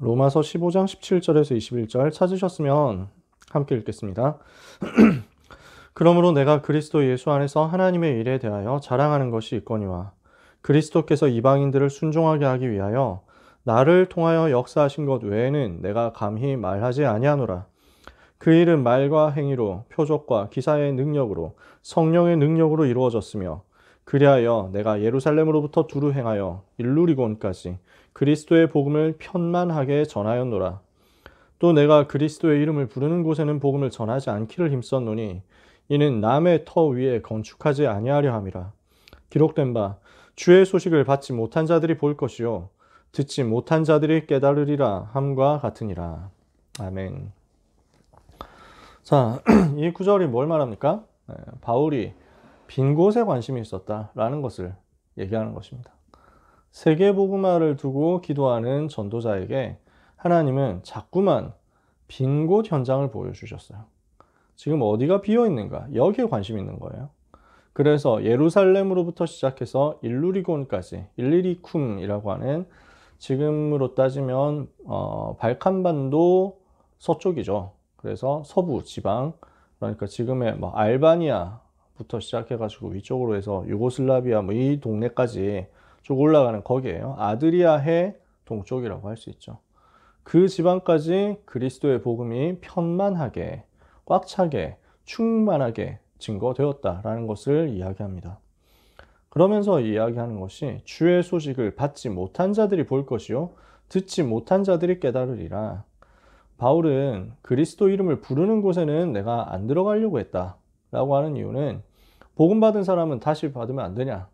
로마서 15장 17절에서 21절 찾으셨으면 함께 읽겠습니다. 그러므로 내가 그리스도 예수 안에서 하나님의 일에 대하여 자랑하는 것이 있거니와 그리스도께서 이방인들을 순종하게 하기 위하여 나를 통하여 역사하신 것 외에는 내가 감히 말하지 아니하노라. 그 일은 말과 행위로 표적과 기사의 능력으로 성령의 능력으로 이루어졌으며 그리하여 내가 예루살렘으로부터 두루 행하여 일루리곤까지 그리스도의 복음을 편만하게 전하였노라. 또 내가 그리스도의 이름을 부르는 곳에는 복음을 전하지 않기를 힘썼노니 이는 남의 터 위에 건축하지 아니하려 함이라. 기록된 바 주의 소식을 받지 못한 자들이 볼 것이요 듣지 못한 자들이 깨달으리라 함과 같으니라. 아멘. 자, 이 구절이 뭘 말합니까? 바울이 빈 곳에 관심이 있었다라는 것을 얘기하는 것입니다. 세계복음화를 두고 기도하는 전도자에게 하나님은 자꾸만 빈 곳 현장을 보여주셨어요. 지금 어디가 비어 있는가? 여기에 관심이 있는 거예요. 그래서 예루살렘으로부터 시작해서 일루리곤까지, 일리리쿰이라고 하는 지금으로 따지면 발칸반도 서쪽이죠. 그래서 서부 지방, 그러니까 지금의 뭐 알바니아부터 시작해가지고 위쪽으로 해서 유고슬라비아 뭐 이 동네까지 쭉 올라가는 거기에요. 아드리아해 동쪽이라고 할 수 있죠. 그 지방까지 그리스도의 복음이 편만하게, 꽉 차게, 충만하게 증거되었다라는 것을 이야기합니다. 그러면서 이야기하는 것이 주의 소식을 받지 못한 자들이 볼 것이요 듣지 못한 자들이 깨달으리라. 바울은 그리스도 이름을 부르는 곳에는 내가 안 들어가려고 했다라고 하는 이유는 복음 받은 사람은 다시 받으면 안 되냐?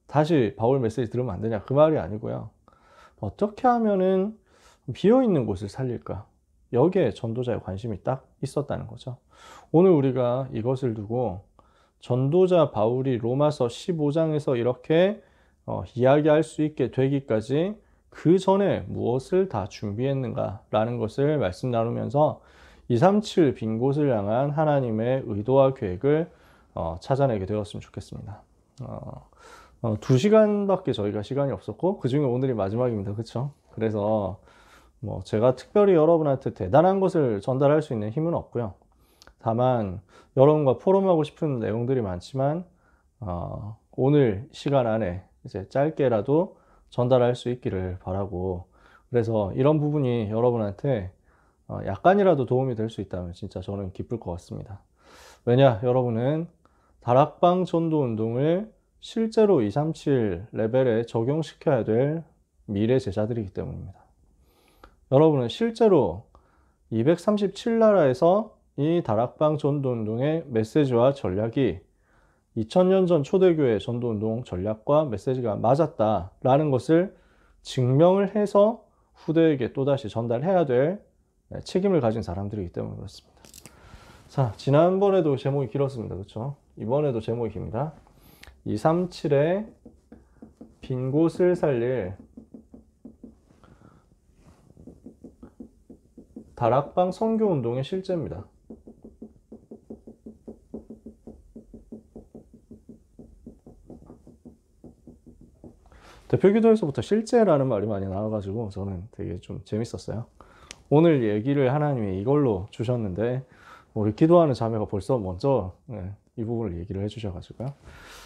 다시 바울 메시지 들으면 안 되냐? 그 말이 아니고요. 어떻게 하면은 비어있는 곳을 살릴까? 여기에 전도자의 관심이 딱 있었다는 거죠. 오늘 우리가 이것을 두고 전도자 바울이 로마서 15장에서 이렇게 이야기할 수 있게 되기까지 그 전에 무엇을 다 준비했는가라는 것을 말씀 나누면서 237 빈 곳을 향한 하나님의 의도와 계획을 찾아내게 되었으면 좋겠습니다. 2시간밖에 저희가 시간이 없었고 그 중에 오늘이 마지막입니다. 그렇죠? 그래서 뭐 제가 특별히 여러분한테 대단한 것을 전달할 수 있는 힘은 없고요. 다만 여러분과 포럼하고 싶은 내용들이 많지만 오늘 시간 안에 이제 짧게라도 전달할 수 있기를 바라고, 그래서 이런 부분이 여러분한테 약간이라도 도움이 될 수 있다면 진짜 저는 기쁠 것 같습니다. 왜냐, 여러분은 다락방 전도 운동을 실제로 237 레벨에 적용시켜야 될 미래 제자들이기 때문입니다. 여러분은 실제로 237나라에서 이 다락방 전도운동의 메시지와 전략이 2000년 전 초대교회 전도운동 전략과 메시지가 맞았다라는 것을 증명을 해서 후대에게 또다시 전달해야 될 책임을 가진 사람들이기 때문에 그렇습니다. 자, 지난번에도 제목이 길었습니다. 그렇죠? 이번에도 제목이 깁니다. 237의 빈 곳을 살릴 다락방 선교운동의 실제입니다. 대표기도에서부터 실제라는 말이 많이 나와가지고 저는 되게 좀 재밌었어요. 오늘 얘기를 하나님이 이걸로 주셨는데 우리 기도하는 자매가 벌써 먼저 이 부분을 얘기를 해주셔가지고요.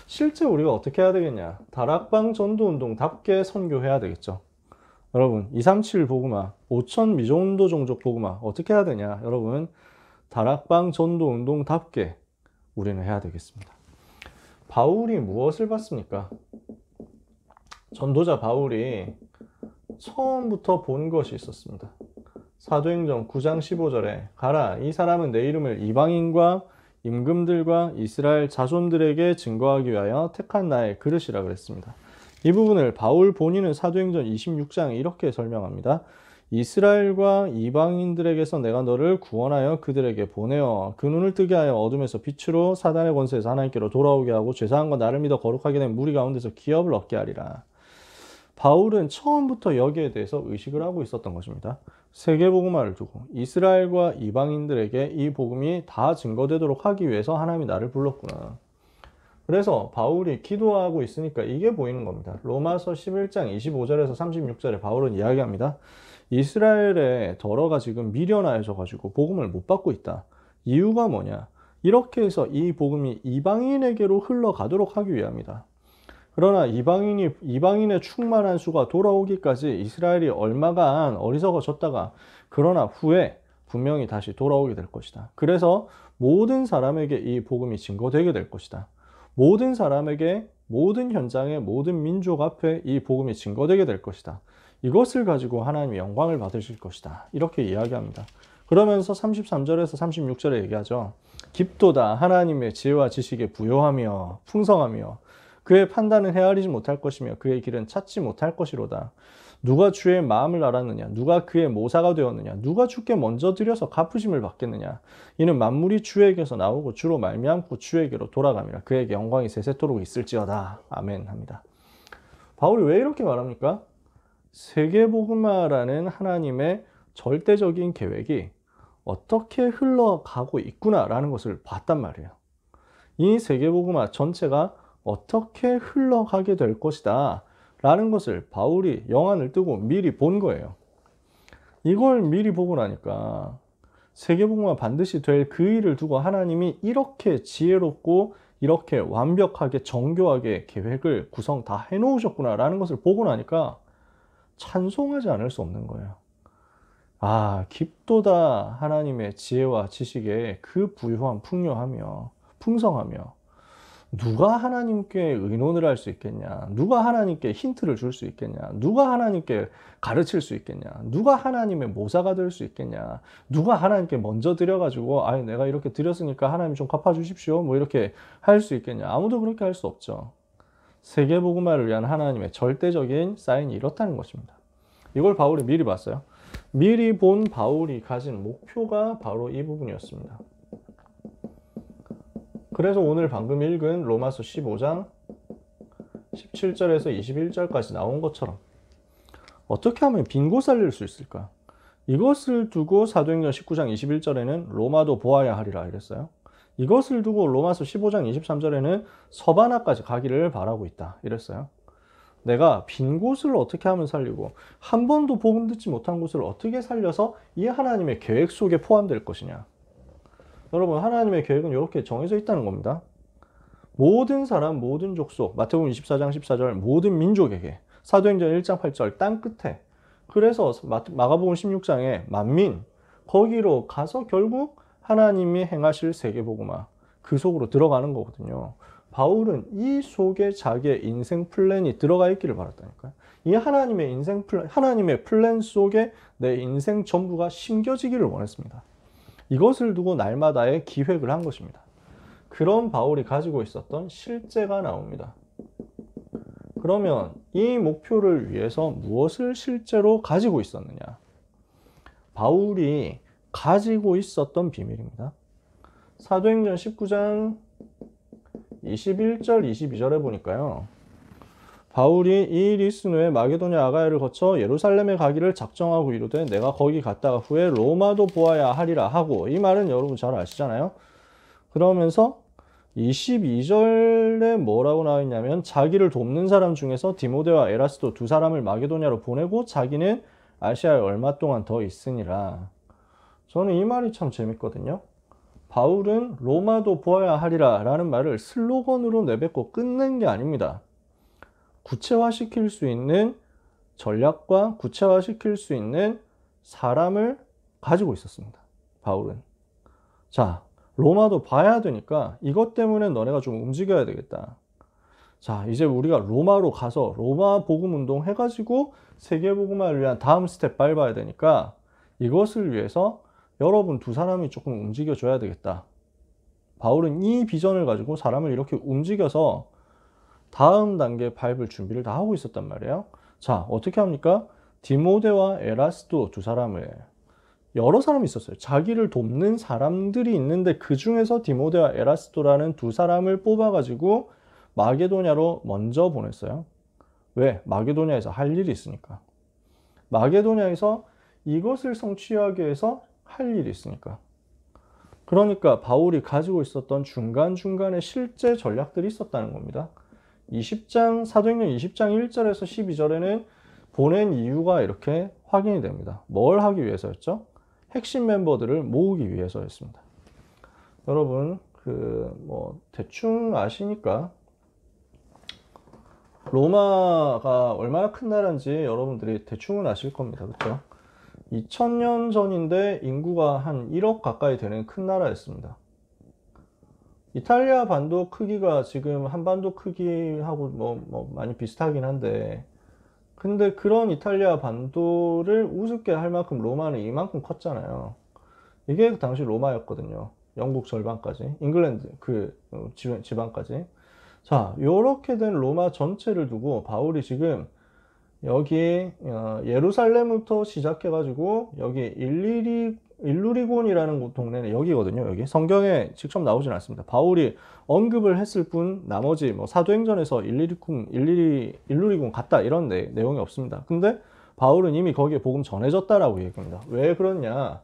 실제 우리가 어떻게 해야 되겠냐? 다락방 전도운동답게 선교해야 되겠죠. 여러분, 237 복음화, 5천 미전도 종족 복음화 어떻게 해야 되냐? 여러분, 다락방 전도운동답게 우리는 해야 되겠습니다. 바울이 무엇을 봤습니까? 전도자 바울이 처음부터 본 것이 있었습니다. 사도행전 9장 15절에 가라, 이 사람은 내 이름을 이방인과 임금들과 이스라엘 자손들에게 증거하기 위하여 택한 나의 그릇이라 그랬습니다. 이 부분을 바울 본인은 사도행전 26장에 이렇게 설명합니다. 이스라엘과 이방인들에게서 내가 너를 구원하여 그들에게 보내어 그 눈을 뜨게 하여 어둠에서 빛으로 사단의 권세에서 하나님께로 돌아오게 하고 죄사한 것 나를 믿어 거룩하게 된 무리 가운데서 기업을 얻게 하리라. 바울은 처음부터 여기에 대해서 의식을 하고 있었던 것입니다. 세계복음화를 두고 이스라엘과 이방인들에게 이 복음이 다 증거되도록 하기 위해서 하나님이 나를 불렀구나. 그래서 바울이 기도하고 있으니까 이게 보이는 겁니다. 로마서 11장 25절에서 36절에 바울은 이야기합니다. 이스라엘의 더러가 지금 미련하여져 가지고 복음을 못 받고 있다. 이유가 뭐냐? 이렇게 해서 이 복음이 이방인에게로 흘러가도록 하기 위함이다. 그러나 이방인의 충만한 수가 돌아오기까지 이스라엘이 얼마간 어리석어졌다가 그러나 후에 분명히 다시 돌아오게 될 것이다. 그래서 모든 사람에게 이 복음이 증거되게 될 것이다. 모든 사람에게, 모든 현장에, 모든 민족 앞에 이 복음이 증거되게 될 것이다. 이것을 가지고 하나님이 영광을 받으실 것이다. 이렇게 이야기합니다. 그러면서 33절에서 36절에 얘기하죠. 깊도다 하나님의 지혜와 지식에 부요하며 풍성하며 그의 판단은 헤아리지 못할 것이며 그의 길은 찾지 못할 것이로다. 누가 주의 마음을 알았느냐? 누가 그의 모사가 되었느냐? 누가 주께 먼저 드려서 갚으심을 받겠느냐? 이는 만물이 주에게서 나오고 주로 말미암고 주에게로 돌아감이라. 그에게 영광이 세세토록 있을지어다. 아멘 합니다. 바울이 왜 이렇게 말합니까? 세계복음화라는 하나님의 절대적인 계획이 어떻게 흘러가고 있구나라는 것을 봤단 말이에요. 이 세계복음화 전체가 어떻게 흘러가게 될 것이다 라는 것을 바울이 영안을 뜨고 미리 본 거예요. 이걸 미리 보고 나니까 세계복음화 반드시 될 그 일을 두고 하나님이 이렇게 지혜롭고 이렇게 완벽하게 정교하게 계획을 구성 다 해놓으셨구나 라는 것을 보고 나니까 찬송하지 않을 수 없는 거예요. 아, 깊도다 하나님의 지혜와 지식에 그 부유함 풍요하며 풍성하며 누가 하나님께 의논을 할 수 있겠냐? 누가 하나님께 힌트를 줄 수 있겠냐? 누가 하나님께 가르칠 수 있겠냐? 누가 하나님의 모사가 될 수 있겠냐? 누가 하나님께 먼저 드려가지고 아니 내가 이렇게 드렸으니까 하나님 좀 갚아주십시오 뭐 이렇게 할 수 있겠냐? 아무도 그렇게 할 수 없죠. 세계복음화를 위한 하나님의 절대적인 사인이 이렇다는 것입니다. 이걸 바울이 미리 봤어요. 미리 본 바울이 가진 목표가 바로 이 부분이었습니다. 그래서 오늘 방금 읽은 로마서 15장 17절에서 21절까지 나온 것처럼 어떻게 하면 빈고 살릴 수 있을까? 이것을 두고 사도행전 19장 21절에는 로마도 보아야 하리라 이랬어요. 이것을 두고 로마서 15장 23절에는 서바나까지 가기를 바라고 있다 이랬어요. 내가 빈 곳을 어떻게 하면 살리고 한 번도 복음 듣지 못한 곳을 어떻게 살려서 이 하나님의 계획 속에 포함될 것이냐. 여러분 하나님의 계획은 이렇게 정해져 있다는 겁니다. 모든 사람 모든 족속 마태복음 24장 14절 모든 민족에게 사도행전 1장 8절 땅 끝에 그래서 마가복음 16장에 만민 거기로 가서 결국 하나님이 행하실 세계복음화 그 속으로 들어가는 거거든요. 바울은 이 속에 자기의 인생 플랜이 들어가 있기를 바랐다니까요. 이 하나님의 인생 플랜, 하나님의 플랜 속에 내 인생 전부가 심겨지기를 원했습니다. 이것을 두고 날마다의 기획을 한 것입니다. 그런 바울이 가지고 있었던 실제가 나옵니다. 그러면 이 목표를 위해서 무엇을 실제로 가지고 있었느냐? 바울이 가지고 있었던 비밀입니다. 사도행전 19장 21절 22절에 보니까요. 바울이 이 일이 있은 후에 마게도냐 아가야를 거쳐 예루살렘에 가기를 작정하고 이르되 내가 거기 갔다가 후에 로마도 보아야 하리라 하고 이 말은 여러분 잘 아시잖아요. 그러면서 22절에 뭐라고 나와 있냐면 자기를 돕는 사람 중에서 디모데와 에라스도 두 사람을 마게도냐로 보내고 자기는 아시아에 얼마 동안 더 있으니라. 저는 이 말이 참 재밌거든요. 바울은 로마도 보아야 하리라 라는 말을 슬로건으로 내뱉고 끝낸 게 아닙니다. 구체화시킬 수 있는 전략과 구체화시킬 수 있는 사람을 가지고 있었습니다. 바울은. 자, 로마도 봐야 되니까 이것 때문에 너네가 좀 움직여야 되겠다. 자, 이제 우리가 로마로 가서 로마 복음 운동 해가지고 세계복음화를 위한 다음 스텝 밟아야 되니까 이것을 위해서 여러분 두 사람이 조금 움직여줘야 되겠다. 바울은 이 비전을 가지고 사람을 이렇게 움직여서 다음 단계 밟을 준비를 다 하고 있었단 말이에요. 자, 어떻게 합니까? 디모데와 에라스도 두 사람을 여러 사람이 있었어요. 자기를 돕는 사람들이 있는데 그 중에서 디모데와 에라스도라는 두 사람을 뽑아가지고 마게도냐로 먼저 보냈어요. 왜? 마게도냐에서 할 일이 있으니까. 마게도냐에서 이것을 성취하기 위해서 할 일이 있으니까. 그러니까 바울이 가지고 있었던 중간중간에 실제 전략들이 있었다는 겁니다. 사도행전 20장 1절에서 12절에는 보낸 이유가 이렇게 확인이 됩니다. 뭘 하기 위해서였죠? 핵심 멤버들을 모으기 위해서였습니다. 여러분 대충 아시니까 로마가 얼마나 큰 나라인지 여러분들이 대충은 아실 겁니다. 그렇죠? 2000년 전인데 인구가 한 1억 가까이 되는 큰 나라였습니다. 이탈리아 반도 크기가 지금 한반도 크기하고 많이 비슷하긴 한데, 근데 그런 이탈리아 반도를 우습게 할 만큼 로마는 이만큼 컸잖아요. 이게 그 당시 로마였거든요. 영국 절반까지, 잉글랜드 지방까지. 자, 요렇게 된 로마 전체를 두고 바울이 지금 여기 예루살렘부터 시작해가지고 여기 일루리곤이라는 동네는 여기거든요. 여기 성경에 직접 나오진 않습니다. 바울이 언급을 했을 뿐 나머지 사도행전에서 일루리곤 갔다 이런 내용이 없습니다. 근데 바울은 이미 거기에 복음 전해졌다라고 얘기합니다. 왜 그러냐?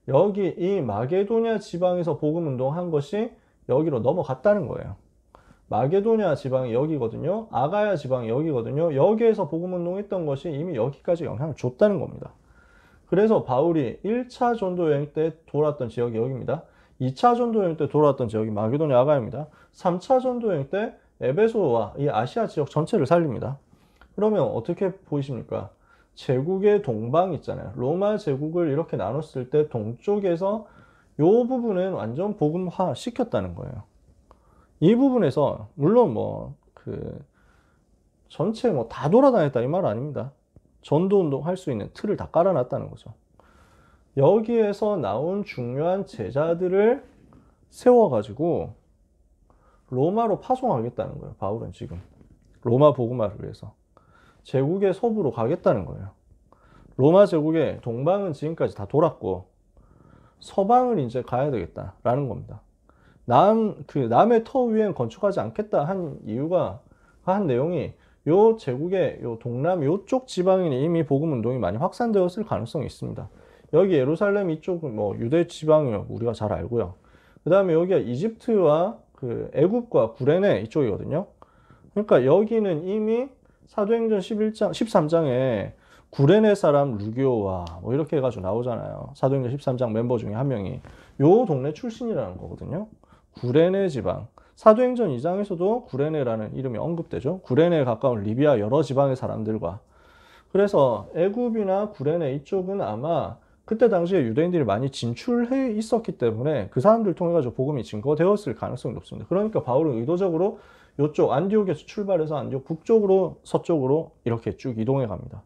여기 이 마게도냐 지방에서 복음 운동한 것이 여기로 넘어갔다는 거예요. 마게도냐 지방이 여기거든요. 아가야 지방이 여기거든요. 여기에서 복음 운동했던 것이 이미 여기까지 영향을 줬다는 겁니다. 그래서 바울이 1차 전도 여행 때 돌았던 지역이 여기입니다. 2차 전도 여행 때 돌았던 지역이 마게도냐 아가야입니다. 3차 전도 여행 때 에베소와 이 아시아 지역 전체를 살립니다. 그러면 어떻게 보이십니까? 제국의 동방 있잖아요. 로마 제국을 이렇게 나눴을 때 동쪽에서 이 부분은 완전 복음화 시켰다는 거예요. 이 부분에서 물론 전체 다 돌아다녔다 이 말 아닙니다. 전도 운동 할 수 있는 틀을 다 깔아놨다는 거죠. 여기에서 나온 중요한 제자들을 세워가지고 로마로 파송하겠다는 거예요. 바울은 지금 로마 복음화를 위해서 제국의 서부로 가겠다는 거예요. 로마 제국의 동방은 지금까지 다 돌았고 서방을 이제 가야 되겠다라는 겁니다. 남의 터 위엔 건축하지 않겠다 한 이유가, 한 내용이 요 제국의 요 동남 요쪽 지방에는 이미 복음 운동이 많이 확산되었을 가능성이 있습니다. 여기 예루살렘 이쪽은 유대 지방이요, 우리가 잘 알고요. 그 다음에 여기가 이집트와 애굽과 구레네 이쪽이거든요. 그러니까 여기는 이미 사도행전 13장에 구레네 사람 루기오와 이렇게 해가지고 나오잖아요. 사도행전 13장 멤버 중에 한 명이 요 동네 출신이라는 거거든요. 구레네 지방. 사도행전 2장에서도 구레네라는 이름이 언급되죠. 구레네에 가까운 리비아 여러 지방의 사람들과. 그래서 애굽이나 구레네 이쪽은 아마 그때 당시에 유대인들이 많이 진출해 있었기 때문에 그 사람들 통해 가지고 복음이 증거되었을 가능성이 높습니다. 그러니까 바울은 의도적으로 이쪽 안디옥에서 출발해서 안디옥 북쪽으로 서쪽으로 이렇게 쭉 이동해 갑니다.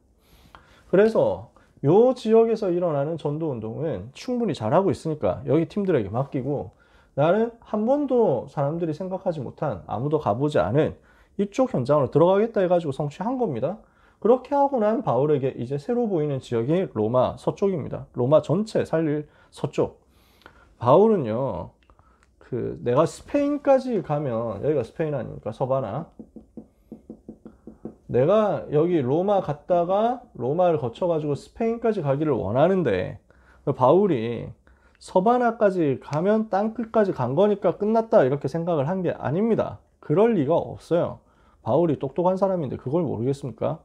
그래서 이 지역에서 일어나는 전도 운동은 충분히 잘하고 있으니까 여기 팀들에게 맡기고, 나는 한 번도 사람들이 생각하지 못한, 아무도 가보지 않은 이쪽 현장으로 들어가겠다 해가지고 성취한 겁니다. 그렇게 하고 난 바울에게 이제 새로 보이는 지역이 로마 서쪽입니다. 로마 전체 살릴 서쪽. 바울은요, 내가 스페인까지 가면, 여기가 스페인 아닙니까? 서바나. 내가 여기 로마 갔다가 로마를 거쳐가지고 스페인까지 가기를 원하는데, 바울이 서바나까지 가면 땅끝까지 간 거니까 끝났다 이렇게 생각을 한 게 아닙니다. 그럴 리가 없어요. 바울이 똑똑한 사람인데 그걸 모르겠습니까?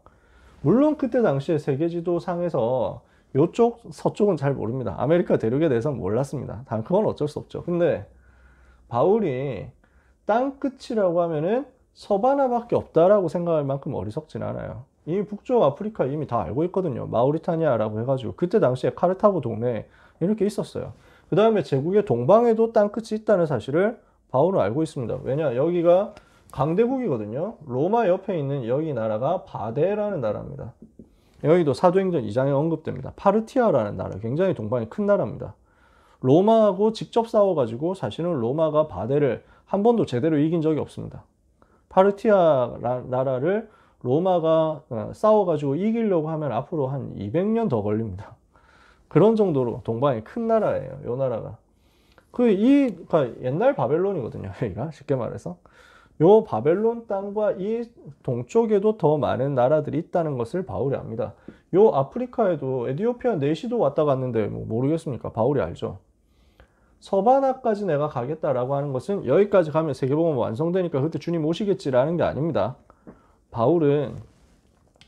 물론 그때 당시에 세계지도상에서 이쪽 서쪽은 잘 모릅니다. 아메리카 대륙에 대해서는 몰랐습니다. 단 그건 어쩔 수 없죠. 근데 바울이 땅끝이라고 하면은 서바나밖에 없다라고 생각할 만큼 어리석진 않아요. 이미 북쪽 아프리카 이미 다 알고 있거든요. 마우리타니아라고 해가지고 그때 당시에 카르타고 동네에 이렇게 있었어요. 그 다음에 제국의 동방에도 땅끝이 있다는 사실을 바울은 알고 있습니다. 왜냐, 여기가 강대국이거든요. 로마 옆에 있는 여기 나라가 바데라는 나라입니다. 여기도 사도행전 2장에 언급됩니다. 파르티아라는 나라, 굉장히 동방에 큰 나라입니다. 로마하고 직접 싸워가지고 사실은 로마가 바데를 한 번도 제대로 이긴 적이 없습니다. 파르티아 나라를 로마가 싸워가지고 이기려고 하면 앞으로 한 200년 더 걸립니다. 그런 정도로 동방이 큰 나라예요, 이 나라가. 옛날 바벨론이거든요, 여기가. 쉽게 말해서. 요 바벨론 땅과 이 동쪽에도 더 많은 나라들이 있다는 것을 바울이 압니다. 요 아프리카에도 에티오피아 내시도 왔다 갔는데 모르겠습니까? 바울이 알죠. 서바나까지 내가 가겠다라고 하는 것은 여기까지 가면 세계복음 완성되니까 그때 주님 오시겠지라는 게 아닙니다. 바울은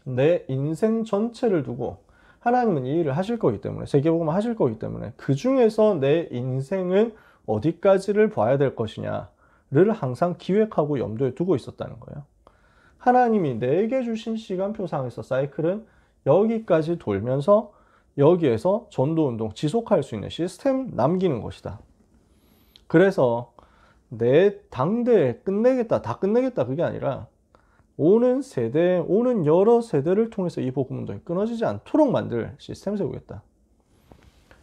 내 인생 전체를 두고 하나님은 이 일을 하실 거기 때문에, 세계복음을 하실 거기 때문에 그 중에서 내 인생은 어디까지를 봐야 될 것이냐를 항상 기획하고 염두에 두고 있었다는 거예요. 하나님이 내게 주신 시간표상에서 사이클은 여기까지 돌면서 여기에서 전도운동 지속할 수 있는 시스템 남기는 것이다. 그래서 내 당대에 끝내겠다, 다 끝내겠다 그게 아니라 오는 세대, 오는 여러 세대를 통해서 이 복음운동이 끊어지지 않도록 만들 시스템을 세우겠다.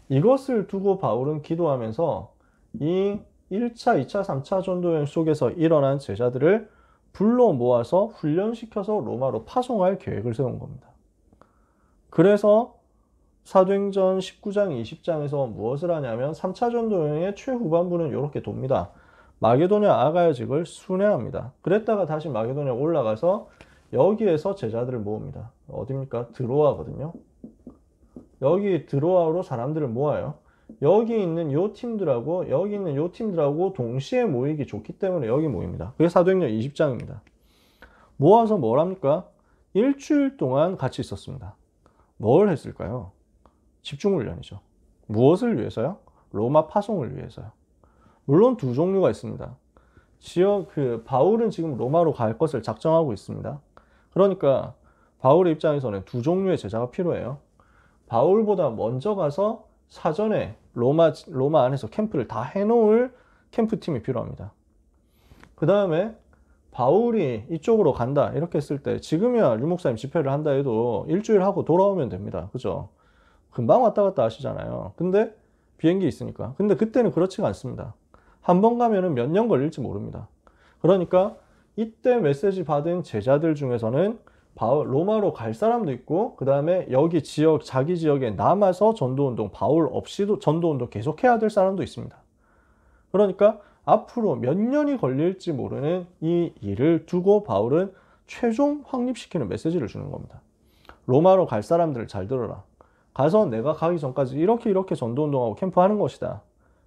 이것을 두고 바울은 기도하면서 이 1차, 2차, 3차 전도여행 속에서 일어난 제자들을 불러 모아서 훈련시켜서 로마로 파송할 계획을 세운 겁니다. 그래서 사도행전 19장, 20장에서 무엇을 하냐면 3차 전도여행의 최후반부는 이렇게 돕니다. 마게도냐 아가야직을 순회합니다. 그랬다가 다시 마게도냐 올라가서 여기에서 제자들을 모읍니다. 어디입니까? 드로아거든요. 여기 드로아로 사람들을 모아요. 여기 있는 요 팀들하고 여기 있는 요 팀들하고 동시에 모이기 좋기 때문에 여기 모입니다. 그게 사도행전 20장입니다. 모아서 뭘 합니까? 일주일 동안 같이 있었습니다. 뭘 했을까요? 집중훈련이죠. 무엇을 위해서요? 로마 파송을 위해서요. 물론 두 종류가 있습니다. 바울은 지금 로마로 갈 것을 작정하고 있습니다. 그러니까 바울의 입장에서는 두 종류의 제자가 필요해요. 바울보다 먼저 가서 사전에 로마 안에서 캠프를 다 해놓을 캠프팀이 필요합니다. 그 다음에 바울이 이쪽으로 간다 이렇게 했을 때 지금이야 류목사님 집회를 한다 해도 일주일 하고 돌아오면 됩니다. 그죠? 금방 왔다 갔다 하시잖아요. 근데 비행기 있으니까. 근데 그때는 그렇지가 않습니다. 한 번 가면은 몇 년 걸릴지 모릅니다. 그러니까 이때 메시지 받은 제자들 중에서는 로마로 갈 사람도 있고 그 다음에 여기 지역 자기 지역에 남아서 전도운동 바울 없이도 전도운동 계속해야 될 사람도 있습니다. 그러니까 앞으로 몇 년이 걸릴지 모르는 이 일을 두고 바울은 최종 확립시키는 메시지를 주는 겁니다. 로마로 갈 사람들을 잘 들어라. 가서 내가 가기 전까지 이렇게 전도운동하고 캠프하는 것이다.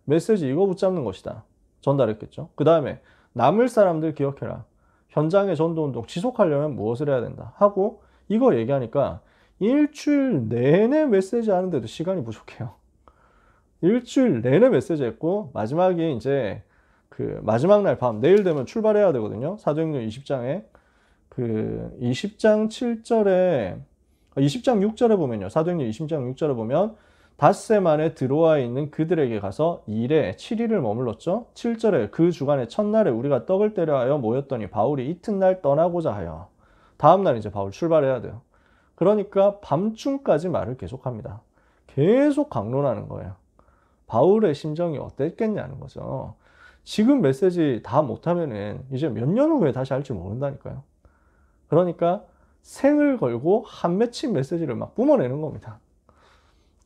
메시지 이거 붙잡는 것이다. 전달했겠죠. 그 다음에 남을 사람들 기억해라. 현장의 전도운동 지속하려면 무엇을 해야 된다 하고 이거 얘기하니까 일주일 내내 메시지 하는데도 시간이 부족해요. 일주일 내내 메시지 했고 마지막에 이제 그 마지막 날 밤 내일 되면 출발해야 되거든요. 사도행전 20장에 그 20장 7절에 20장 6절에 보면요. 사도행전 20장 6절에 보면 닷새 만에 드로아에 있는 그들에게 가서 2일에 7일을 머물렀죠. 7절에 그 주간의 첫날에 우리가 떡을 떼려 하여 모였더니 바울이 이튿날 떠나고자 하여 다음날 이제 바울 출발해야 돼요. 그러니까 밤중까지 말을 계속합니다. 계속 강론하는 거예요. 바울의 심정이 어땠겠냐는 거죠. 지금 메시지 다 못하면은 이제 몇 년 후에 다시 할지 모른다니까요. 그러니까 생을 걸고 한 맺힌 메시지를 막 뿜어내는 겁니다.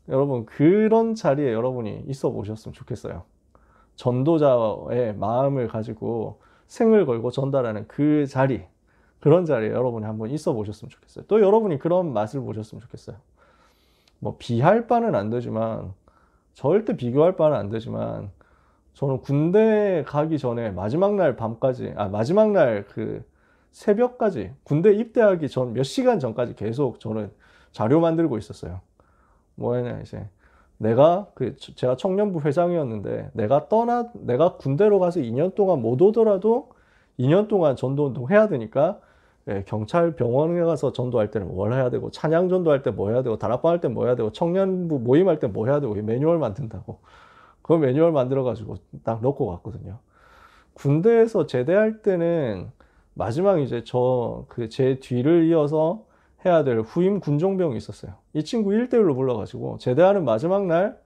여러분 그런 자리에 여러분이 있어 보셨으면 좋겠어요. 전도자의 마음을 가지고 생을 걸고 전달하는 그 자리, 그런 자리에 여러분이 한번 있어 보셨으면 좋겠어요. 또 여러분이 그런 맛을 보셨으면 좋겠어요. 뭐 비할 바는 안 되지만 절대 비교할 바는 안 되지만 저는 군대 가기 전에 마지막 날 밤까지 마지막 날 그 새벽까지 군대 입대하기 전 몇 시간 전까지 계속 저는 자료 만들고 있었어요. 뭐냐 이제 제가 청년부 회장이었는데 내가 군대로 가서 2년 동안 못 오더라도 2년 동안 전도운동 해야 되니까 경찰 병원에 가서 전도할 때는 뭘 해야 되고 찬양 전도할 때 뭐 해야 되고 다락방 할 때 뭐 해야 되고 청년부 모임할 때 뭐 해야 되고 매뉴얼 만든다고 그 매뉴얼 만들어 가지고 딱 넣고 갔거든요. 군대에서 제대할 때는 마지막 이제 제 뒤를 이어서 해야 될 후임 군종병이 있었어요. 이 친구 1대1로 불러가지고 제대하는 마지막 날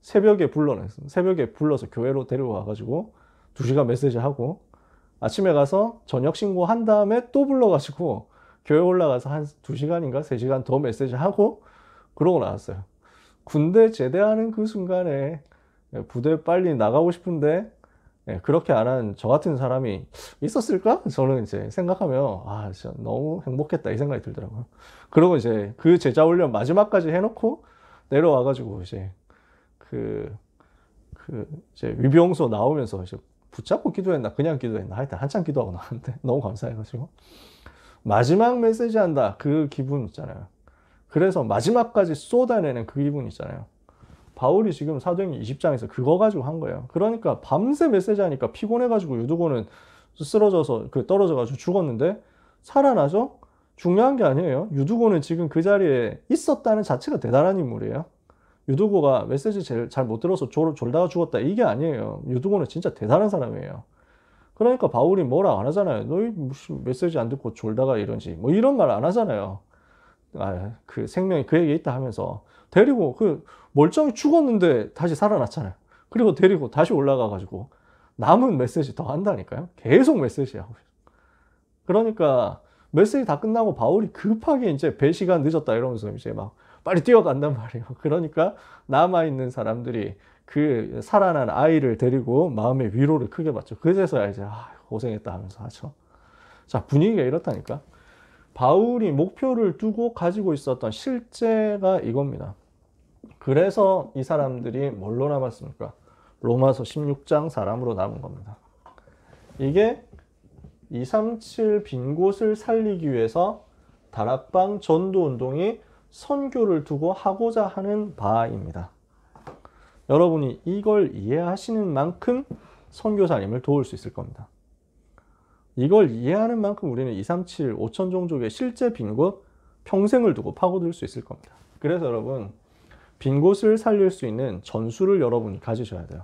새벽에 불러서 교회로 데려와가지고 2시간 메시지 하고 아침에 가서 저녁 신고한 다음에 또 불러가지고 교회 올라가서 한 2시간인가 3시간 더 메시지 하고 그러고 나왔어요. 군대 제대하는 그 순간에 부대 빨리 나가고 싶은데 그렇게 안 한 저 같은 사람이 있었을까? 저는 이제 생각하면 진짜 너무 행복했다 이 생각이 들더라고요. 그리고 이제 그 제자 훈련 마지막까지 해놓고 내려와가지고 이제 이제 위병소 나오면서 이제 붙잡고 기도했나 그냥 기도했나 하여튼 한참 기도하고 나왔는데 너무 감사해가지고 마지막 메시지 한다. 그 기분 있잖아요. 그래서 마지막까지 쏟아내는 그 기분 있잖아요. 바울이 지금 사도행전 20장에서 그거 가지고 한 거예요. 그러니까 밤새 메시지 하니까 피곤해가지고 유두고는 쓰러져서 떨어져가지고 죽었는데 살아나죠? 중요한 게 아니에요. 유두고는 지금 그 자리에 있었다는 자체가 대단한 인물이에요. 유두고가 메시지 잘 못 들어서 졸다가 죽었다 이게 아니에요. 유두고는 진짜 대단한 사람이에요. 그러니까 바울이 뭐라 안 하잖아요. 너희 무슨 메시지 안 듣고 졸다가 이런지 뭐 이런 말 안 하잖아요. 그 생명이 그에게 있다 하면서 데리고 멀쩡히 죽었는데 다시 살아났잖아요. 그리고 데리고 다시 올라가 가지고 남은 메시지 더 한다니까요. 계속 메시지 하고. 그러니까 메시지 다 끝나고 바울이 급하게 이제 배 시간 늦었다 이러면서 이제 막 빨리 뛰어간단 말이에요. 그러니까 남아있는 사람들이 그 살아난 아이를 데리고 마음의 위로를 크게 받죠. 그제서야 이제 고생했다 하면서 하죠. 자, 분위기가 이렇다니까. 바울이 목표를 두고 가지고 있었던 실제가 이겁니다. 그래서 이 사람들이 뭘로 남았습니까? 로마서 16장 사람으로 남은 겁니다. 이게 237 빈 곳을 살리기 위해서 다락방 전도운동이 선교를 두고 하고자 하는 바입니다. 여러분이 이걸 이해하시는 만큼 선교사님을 도울 수 있을 겁니다. 이걸 이해하는 만큼 우리는 237 5천 종족의 실제 빈 곳 평생을 두고 파고들 수 있을 겁니다. 그래서 여러분 빈 곳을 살릴 수 있는 전술을 여러분이 가지셔야 돼요.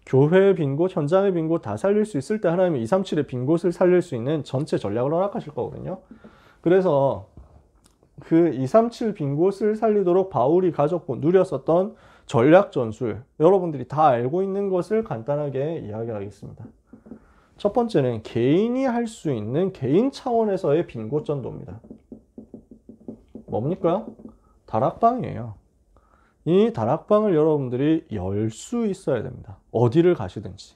교회의 빈 곳, 현장의 빈 곳 다 살릴 수 있을 때 하나님이 237의 빈 곳을 살릴 수 있는 전체 전략을 허락하실 거거든요. 그래서 그 237 빈 곳을 살리도록 바울이 가졌고 누렸었던 전략 전술, 여러분들이 다 알고 있는 것을 간단하게 이야기하겠습니다. 첫 번째는 개인이 할 수 있는 개인 차원에서의 빈 곳 전도입니다. 뭡니까? 다락방이에요. 이 다락방을 여러분들이 열 수 있어야 됩니다. 어디를 가시든지.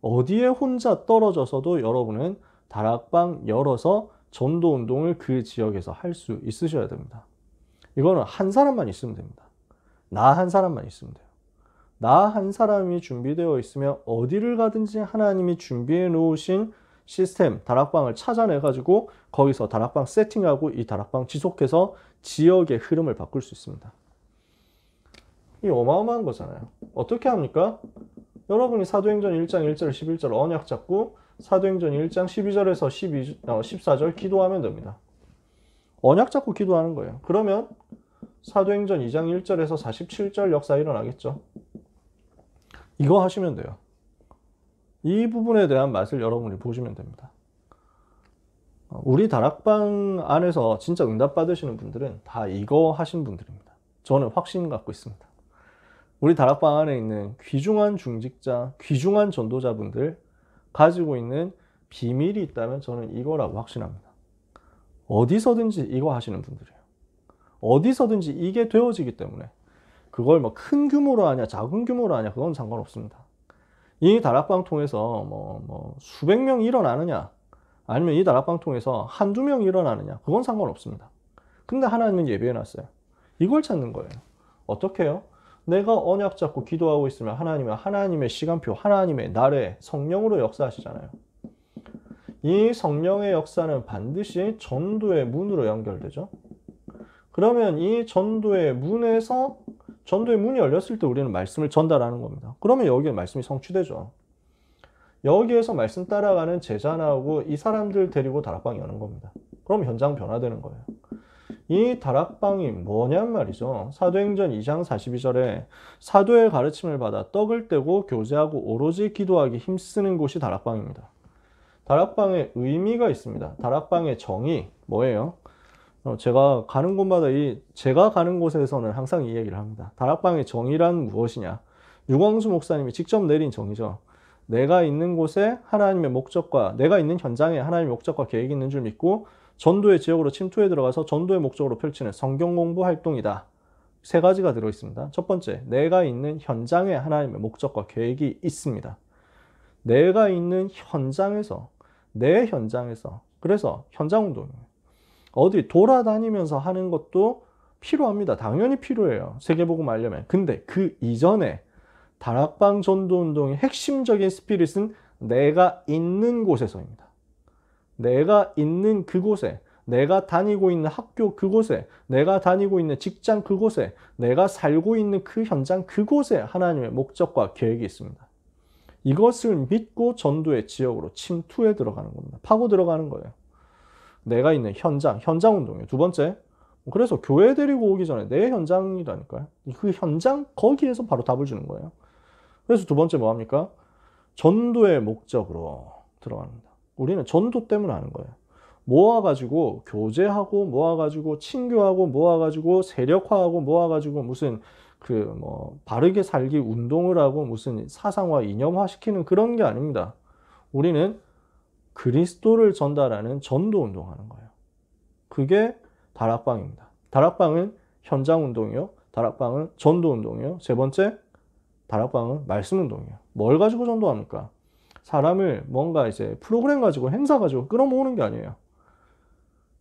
어디에 혼자 떨어져서도 여러분은 다락방 열어서 전도운동을 그 지역에서 할 수 있으셔야 됩니다. 이거는 한 사람만 있으면 됩니다. 나 한 사람만 있으면 돼요. 나 한 사람이 준비되어 있으면 어디를 가든지 하나님이 준비해 놓으신 시스템, 다락방을 찾아내가지고 거기서 다락방 세팅하고 이 다락방 지속해서 지역의 흐름을 바꿀 수 있습니다. 이 어마어마한 거잖아요. 어떻게 합니까? 여러분이 사도행전 1장 1절 11절 언약 잡고 사도행전 1장 12절에서 14절 기도하면 됩니다. 언약 잡고 기도하는 거예요. 그러면 사도행전 2장 1절에서 47절 역사 일어나겠죠. 이거 하시면 돼요. 이 부분에 대한 맛을 여러분이 보시면 됩니다. 우리 다락방 안에서 진짜 응답 받으시는 분들은 다 이거 하신 분들입니다. 저는 확신 갖고 있습니다. 우리 다락방 안에 있는 귀중한 중직자, 귀중한 전도자분들 가지고 있는 비밀이 있다면 저는 이거라고 확신합니다. 어디서든지 이거 하시는 분들이에요. 어디서든지 이게 되어지기 때문에 그걸 뭐 큰 규모로 하냐 작은 규모로 하냐 그건 상관없습니다. 이 다락방 통해서 수백 명이 일어나느냐 아니면 이 다락방 통해서 한두 명이 일어나느냐 그건 상관없습니다. 근데 하나님은 예비해놨어요. 이걸 찾는 거예요. 어떻게 해요? 내가 언약 잡고 기도하고 있으면 하나님은 하나님의 시간표, 하나님의 날에 성령으로 역사하시잖아요. 이 성령의 역사는 반드시 전도의 문으로 연결되죠. 그러면 이 전도의 문에서 전도의 문이 열렸을 때 우리는 말씀을 전달하는 겁니다. 그러면 여기에 말씀이 성취되죠. 여기에서 말씀 따라가는 제자 나오고 이 사람들 데리고 다락방 여는 겁니다. 그럼 현장 변화되는 거예요. 이 다락방이 뭐냔 말이죠. 사도행전 2장 42절에 사도의 가르침을 받아 떡을 떼고 교제하고 오로지 기도하기 힘쓰는 곳이 다락방입니다. 다락방에 의미가 있습니다. 다락방의 정의 뭐예요? 제가 가는 곳마다 제가 가는 곳에서는 항상 이 얘기를 합니다. 다락방의 정의란 무엇이냐? 유광수 목사님이 직접 내린 정의죠. 내가 있는 곳에 하나님의 목적과 내가 있는 현장에 하나님의 목적과 계획이 있는 줄 믿고 전도의 지역으로 침투해 들어가서 전도의 목적으로 펼치는 성경 공부 활동이다. 세 가지가 들어있습니다. 첫 번째, 내가 있는 현장에 하나님의 목적과 계획이 있습니다. 내가 있는 현장에서, 내 현장에서, 그래서 현장 운동이에요. 어디 돌아다니면서 하는 것도 필요합니다. 당연히 필요해요. 세계복음 알려면. 근데 그 이전에 다락방 전도 운동의 핵심적인 스피릿은 내가 있는 곳에서입니다. 내가 있는 그곳에, 내가 다니고 있는 학교 그곳에, 내가 다니고 있는 직장 그곳에, 내가 살고 있는 그 현장 그곳에 하나님의 목적과 계획이 있습니다. 이것을 믿고 전도의 지역으로 침투해 들어가는 겁니다. 파고 들어가는 거예요. 내가 있는 현장 운동이에요. 두 번째, 그래서 교회 데리고 오기 전에 내 현장이라니까요. 그 현장 거기에서 바로 답을 주는 거예요. 그래서 두 번째 뭐합니까? 전도의 목적으로 들어갑니다. 우리는 전도 때문에 하는 거예요. 모아가지고 교제하고 모아가지고 친교하고 모아가지고 세력화하고 모아가지고 무슨 바르게 살기 운동을 하고 무슨 사상화 이념화 시키는 그런 게 아닙니다. 우리는 그리스도를 전달하는 전도 운동하는 거예요. 그게 다락방입니다. 다락방은 현장 운동이요. 다락방은 전도 운동이요. 세 번째, 다락방은 말씀 운동이에요. 뭘 가지고 전도합니까? 사람을 뭔가 이제 프로그램 가지고 행사 가지고 끌어모으는 게 아니에요.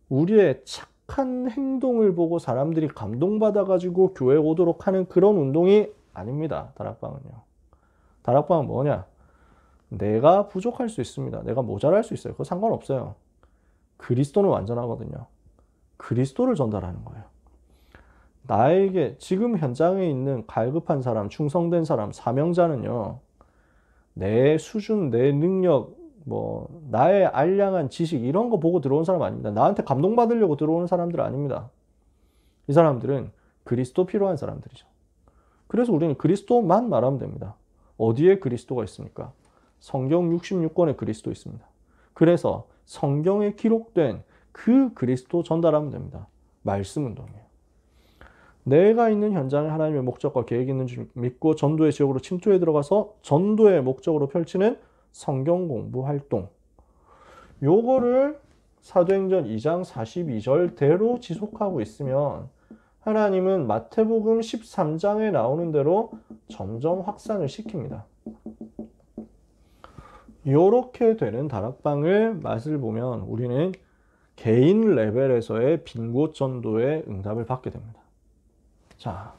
우리의 착한 행동을 보고 사람들이 감동받아 가지고 교회 오도록 하는 그런 운동이 아닙니다. 다락방은요. 다락방은 뭐냐? 내가 부족할 수 있습니다. 내가 모자랄 수 있어요. 그거 상관없어요. 그리스도는 완전하거든요. 그리스도를 전달하는 거예요. 나에게 지금 현장에 있는 갈급한 사람, 충성된 사람, 사명자는요. 내 수준, 내 능력, 나의 알량한 지식 이런 거 보고 들어온 사람 아닙니다. 나한테 감동받으려고 들어오는 사람들 아닙니다. 이 사람들은 그리스도 필요한 사람들이죠. 그래서 우리는 그리스도만 말하면 됩니다. 어디에 그리스도가 있습니까? 성경 66권에 그리스도 있습니다. 그래서 성경에 기록된 그 그리스도 전달하면 됩니다. 말씀 운동이에요. 내가 있는 현장에 하나님의 목적과 계획이 있는 줄 믿고 전도의 지역으로 침투해 들어가서 전도의 목적으로 펼치는 성경 공부 활동. 요거를 사도행전 2장 42절대로 지속하고 있으면 하나님은 마태복음 13장에 나오는 대로 점점 확산을 시킵니다. 요렇게 되는 다락방을 맛을 보면 우리는 개인 레벨에서의 빈곳 전도의 응답을 받게 됩니다. 자,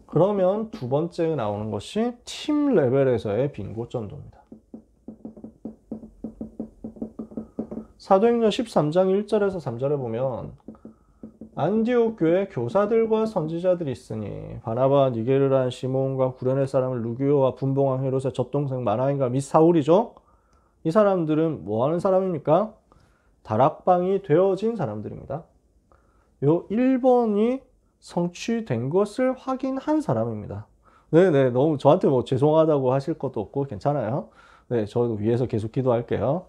그러면 두 번째 나오는 것이 팀 레벨에서의 빈곳 전도입니다. 사도행전 13장 1절에서 3절에 보면 안디옥 교회 교사들과 선지자들이 있으니 바나바, 니게르란 시몬과 구레네 사람을 루기오와 분봉왕 헤롯의 젖동생 마나인과 및 사울이죠. 이 사람들은 뭐 하는 사람입니까? 다락방이 되어진 사람들입니다. 요 1번이 성취된 것을 확인한 사람입니다. 네네, 너무 저한테 죄송하다고 하실 것도 없고 괜찮아요. 네, 저도 위에서 계속 기도할게요.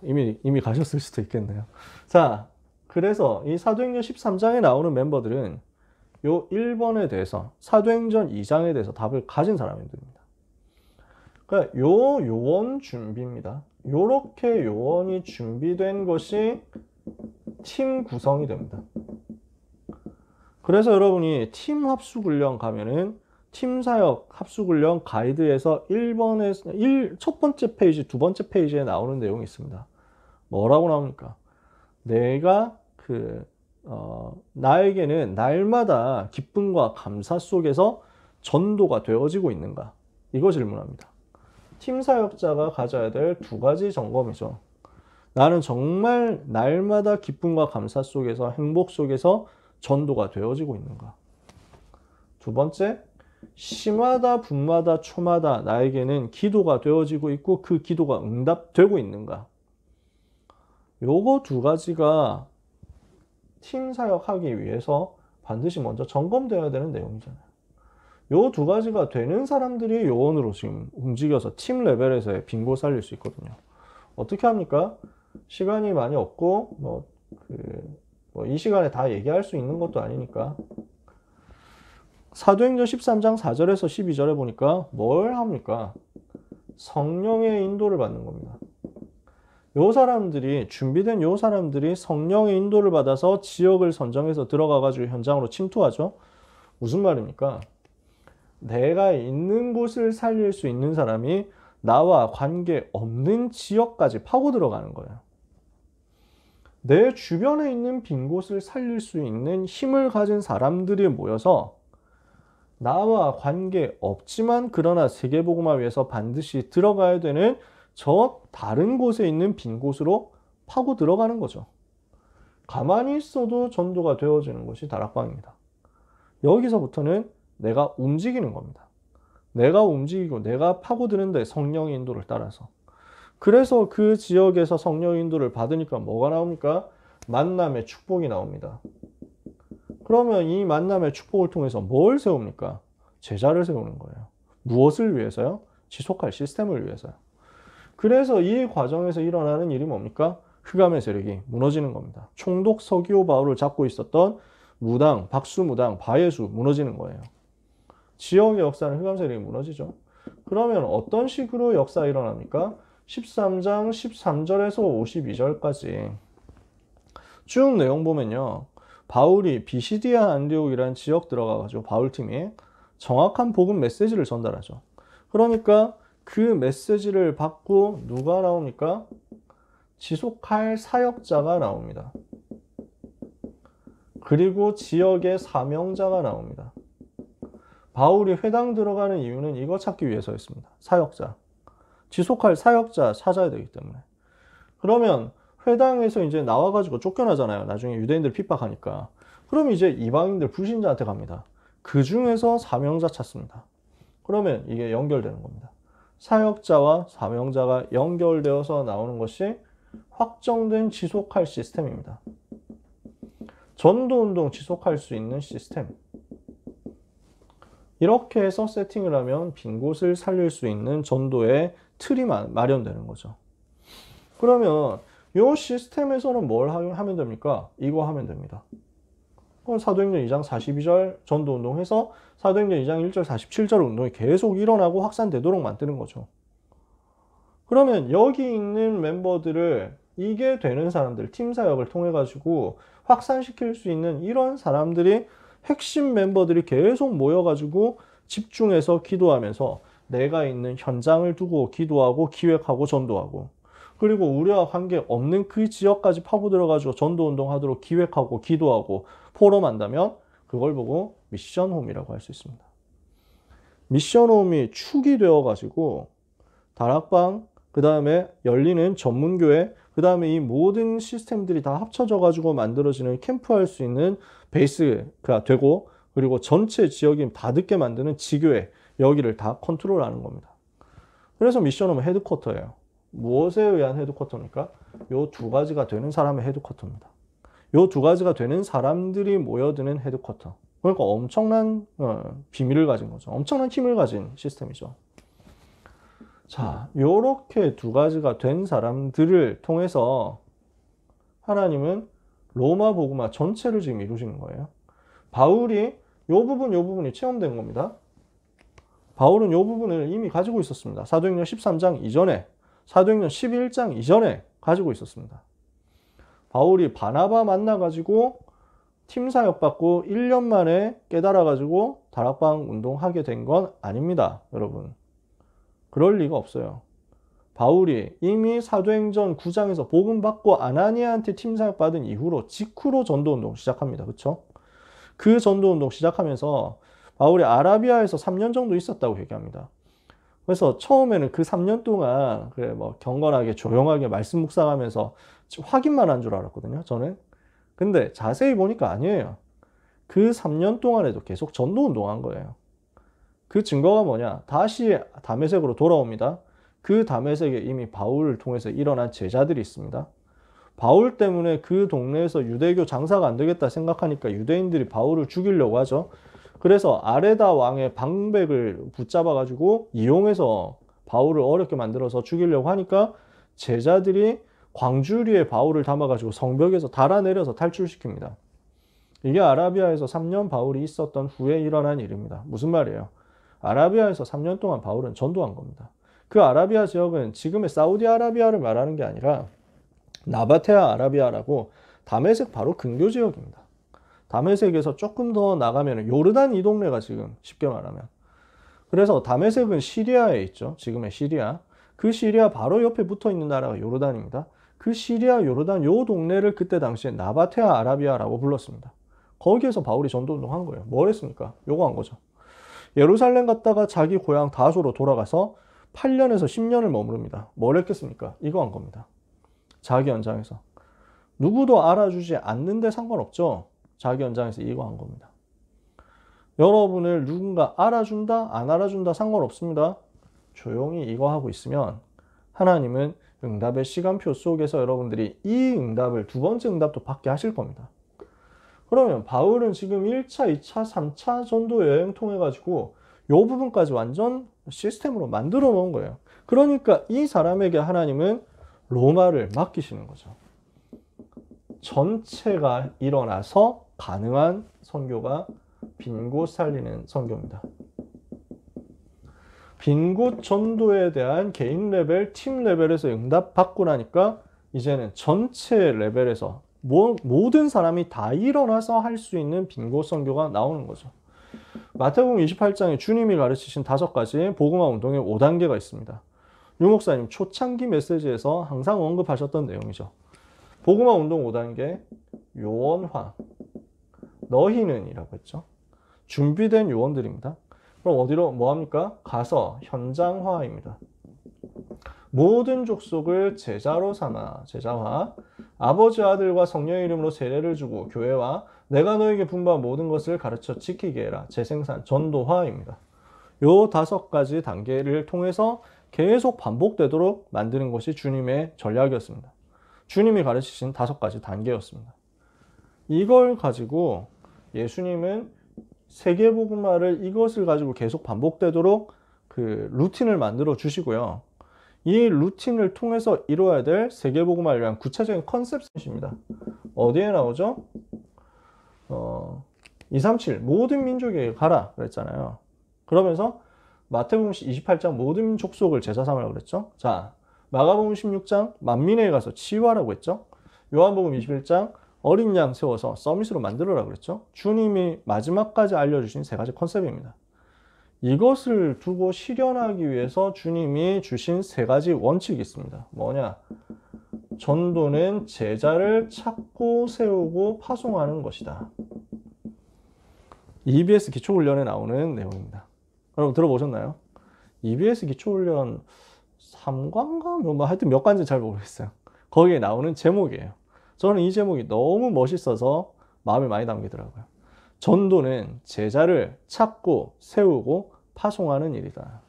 이미 가셨을 수도 있겠네요. 자, 그래서 이 사도행전 13장에 나오는 멤버들은 요 1번에 대해서 사도행전 2장에 대해서 답을 가진 사람들입니다. 그러니까 요원 준비입니다. 요렇게 요원이 준비된 것이 팀 구성이 됩니다. 그래서 여러분이 팀 합숙훈련 가면은 팀 사역 합숙훈련 가이드에서 1번에서 첫 번째 페이지, 두 번째 페이지에 나오는 내용이 있습니다. 뭐라고 나옵니까? 내가 나에게는 날마다 기쁨과 감사 속에서 전도가 되어지고 있는가? 이거 질문합니다. 팀 사역자가 가져야 될 두 가지 점검이죠. 나는 정말 날마다 기쁨과 감사 속에서 행복 속에서 전도가 되어지고 있는가? 두 번째, 시마다 분마다 초마다 나에게는 기도가 되어지고 있고 그 기도가 응답되고 있는가? 요거 두 가지가 팀 사역하기 위해서 반드시 먼저 점검되어야 되는 내용이잖아요. 요 두 가지가 되는 사람들이 요원으로 지금 움직여서 팀 레벨에서의 빈곳 살릴 수 있거든요. 어떻게 합니까? 시간이 많이 없고 이 시간에 다 얘기할 수 있는 것도 아니니까 사도행전 13장 4절에서 12절에 보니까 뭘 합니까? 성령의 인도를 받는 겁니다. 요 사람들이 준비된 요 사람들이 성령의 인도를 받아서 지역을 선정해서 들어가가지고 현장으로 침투하죠. 무슨 말입니까? 내가 있는 곳을 살릴 수 있는 사람이 나와 관계없는 지역까지 파고 들어가는 거예요. 내 주변에 있는 빈 곳을 살릴 수 있는 힘을 가진 사람들이 모여서 나와 관계없지만 그러나 세계복음화 위해서 반드시 들어가야 되는 저 다른 곳에 있는 빈 곳으로 파고 들어가는 거죠. 가만히 있어도 전도가 되어지는 것이 다락방입니다. 여기서부터는 내가 움직이는 겁니다. 내가 움직이고 내가 파고드는데 성령의 인도를 따라서. 그래서 그 지역에서 성령의 인도를 받으니까 뭐가 나옵니까? 만남의 축복이 나옵니다. 그러면 이 만남의 축복을 통해서 뭘 세웁니까? 제자를 세우는 거예요. 무엇을 위해서요? 지속할 시스템을 위해서요. 그래서 이 과정에서 일어나는 일이 뭡니까? 흑암의 세력이 무너지는 겁니다. 총독 서기오 바울을 잡고 있었던 무당, 박수무당, 바예수 무너지는 거예요. 지역의 역사는 흑암 세력이 무너지죠. 그러면 어떤 식으로 역사가 일어납니까? 13장 13절에서 52절까지 쭉 내용 보면요. 바울이 비시디아 안디옥이라는 지역 들어가가지고 바울팀이 정확한 복음 메시지를 전달하죠. 그러니까 그 메시지를 받고 누가 나옵니까? 지속할 사역자가 나옵니다. 그리고 지역의 사명자가 나옵니다. 바울이 회당 들어가는 이유는 이거 찾기 위해서였습니다. 사역자. 지속할 사역자 찾아야 되기 때문에. 그러면 회당에서 이제 나와가지고 쫓겨나잖아요. 나중에 유대인들 핍박하니까. 그럼 이제 이방인들 불신자한테 갑니다. 그 중에서 사명자 찾습니다. 그러면 이게 연결되는 겁니다. 사역자와 사명자가 연결되어서 나오는 것이 확정된 지속할 시스템입니다. 전도운동 지속할 수 있는 시스템. 이렇게 해서 세팅을 하면 빈 곳을 살릴 수 있는 전도의 틀이 마련되는 거죠. 그러면 이 시스템에서는 뭘 하면 됩니까? 이거 하면 됩니다. 그럼 사도행전 2장 42절 전도운동 해서 사도행전 2장 1절 47절 운동이 계속 일어나고 확산되도록 만드는 거죠. 그러면 여기 있는 멤버들을 이게 되는 사람들, 팀 사역을 통해 가지고 확산시킬 수 있는 이런 사람들이 핵심 멤버들이 계속 모여가지고 집중해서 기도하면서 내가 있는 현장을 두고 기도하고 기획하고 전도하고 그리고 우리와 관계없는 그 지역까지 파고들어가지고 전도운동 하도록 기획하고 기도하고 포럼한다면 그걸 보고 미션홈이라고 할 수 있습니다. 미션홈이 축이 되어가지고 다락방, 그 다음에 열리는 전문교회, 그 다음에 이 모든 시스템들이 다 합쳐져가지고 만들어지는 캠프할 수 있는 베이스가 되고 그리고 전체 지역이 다 듣게 만드는 지교회, 여기를 다 컨트롤하는 겁니다. 그래서 미션홈은 헤드쿼터예요. 무엇에 의한 헤드쿼터입니까? 요 두 가지가 되는 사람의 헤드쿼터입니다. 요 두 가지가 되는 사람들이 모여드는 헤드쿼터. 그러니까 엄청난 비밀을 가진 거죠. 엄청난 힘을 가진 시스템이죠. 자, 요렇게 두 가지가 된 사람들을 통해서 하나님은 로마 복음화 전체를 지금 이루시는 거예요. 바울이 요 부분이 체험된 겁니다. 바울은 요 부분을 이미 가지고 있었습니다. 사도행전 13장 이전에, 사도행전 11장 이전에 가지고 있었습니다. 바울이 바나바 만나가지고 팀 사역 받고 1년 만에 깨달아가지고 다락방 운동하게 된 건 아닙니다, 여러분. 그럴 리가 없어요. 바울이 이미 사도행전 9장에서 복음 받고 아나니아한테 팀 사역 받은 이후로 직후로 전도운동 시작합니다. 그렇죠? 그 전도운동 시작하면서 바울이 아라비아에서 3년 정도 있었다고 얘기합니다. 그래서 처음에는 그 3년 동안 그래 뭐 경건하게 조용하게 말씀 묵상하면서 확인만 한 줄 알았거든요. 저는. 근데 자세히 보니까 아니에요. 그 3년 동안에도 계속 전도운동한 거예요. 그 증거가 뭐냐? 다시 다메섹으로 돌아옵니다. 그 다메섹에 이미 바울을 통해서 일어난 제자들이 있습니다. 바울 때문에 그 동네에서 유대교 장사가 안 되겠다 생각하니까 유대인들이 바울을 죽이려고 하죠. 그래서 아레다 왕의 방백을 붙잡아가지고 이용해서 바울을 어렵게 만들어서 죽이려고 하니까 제자들이 광주리에 바울을 담아가지고 성벽에서 달아내려서 탈출시킵니다. 이게 아라비아에서 3년 바울이 있었던 후에 일어난 일입니다. 무슨 말이에요? 아라비아에서 3년 동안 바울은 전도한 겁니다. 그 아라비아 지역은 지금의 사우디아라비아를 말하는 게 아니라 나바테아 아라비아라고 다메섹 바로 근교 지역입니다. 다메섹에서 조금 더 나가면 요르단 이 동네가 지금 쉽게 말하면. 그래서 다메섹은 시리아에 있죠. 지금의 시리아. 그 시리아 바로 옆에 붙어 있는 나라가 요르단입니다. 그 시리아, 요르단 요 동네를 그때 당시에 나바테아 아라비아라고 불렀습니다. 거기에서 바울이 전도운동 한 거예요. 뭘 했습니까? 요거 한 거죠. 예루살렘 갔다가 자기 고향 다소로 돌아가서 8년에서 10년을 머무릅니다. 뭘 했겠습니까? 이거 한 겁니다. 자기 연장에서. 누구도 알아주지 않는데 상관없죠. 자기 연장에서 이거 한 겁니다. 여러분을 누군가 알아준다, 안 알아준다 상관없습니다. 조용히 이거 하고 있으면 하나님은 응답의 시간표 속에서 여러분들이 이 응답을 두 번째 응답도 받게 하실 겁니다. 그러면 바울은 지금 1차, 2차, 3차 전도 여행 통해 가지고 이 부분까지 완전 시스템으로 만들어 놓은 거예요. 그러니까 이 사람에게 하나님은 로마를 맡기시는 거죠. 전체가 일어나서 가능한 선교가 빈 곳 살리는 선교입니다. 빈 곳 전도에 대한 개인 레벨, 팀 레벨에서 응답 받고 나니까 이제는 전체 레벨에서 모든 사람이 다 일어나서 할 수 있는 빈 곳 선교가 나오는 거죠. 마태복음 28장에 주님이 가르치신 5가지 복음화 운동의 5단계가 있습니다. 유 목사님 초창기 메시지에서 항상 언급하셨던 내용이죠. 복음화 운동 5단계, 요원화, 너희는 이라고 했죠. 준비된 요원들입니다. 그럼 어디로 뭐합니까? 가서 현장화입니다. 모든 족속을 제자로 삼아, 제자화, 아버지 아들과 성령의 이름으로 세례를 주고 교회와 내가 너에게 분부한 모든 것을 가르쳐 지키게 해라. 재생산, 전도화입니다. 요 5가지 단계를 통해서 계속 반복되도록 만드는 것이 주님의 전략이었습니다. 주님이 가르치신 5가지 단계였습니다. 이걸 가지고 예수님은 세계복음화를 이것을 가지고 계속 반복되도록 그 루틴을 만들어 주시고요. 이 루틴을 통해서 이루어야 될 세계복음화를 위한 구체적인 컨셉입니다. 어디에 나오죠? 237 모든 민족에게 가라 그랬잖아요. 그러면서 마태복음 28장 모든 민족 속을 제자 삼으라고 그랬죠. 자, 마가복음 16장 만민에게 가서 치유하라고 했죠. 요한복음 21장 어린 양 세워서 서밋으로 만들어라고 그랬죠. 주님이 마지막까지 알려주신 3가지 컨셉입니다. 이것을 두고 실현하기 위해서 주님이 주신 3가지 원칙이 있습니다. 뭐냐? 전도는 제자를 찾고 세우고 파송하는 것이다. EBS 기초훈련에 나오는 내용입니다. 여러분 들어보셨나요? EBS 기초훈련 3관가? 뭐 하여튼 몇 관인지 잘 모르겠어요. 거기에 나오는 제목이에요. 저는 이 제목이 너무 멋있어서 마음에 많이 담기더라고요. 전도는 제자를 찾고 세우고 파송하는 일이다.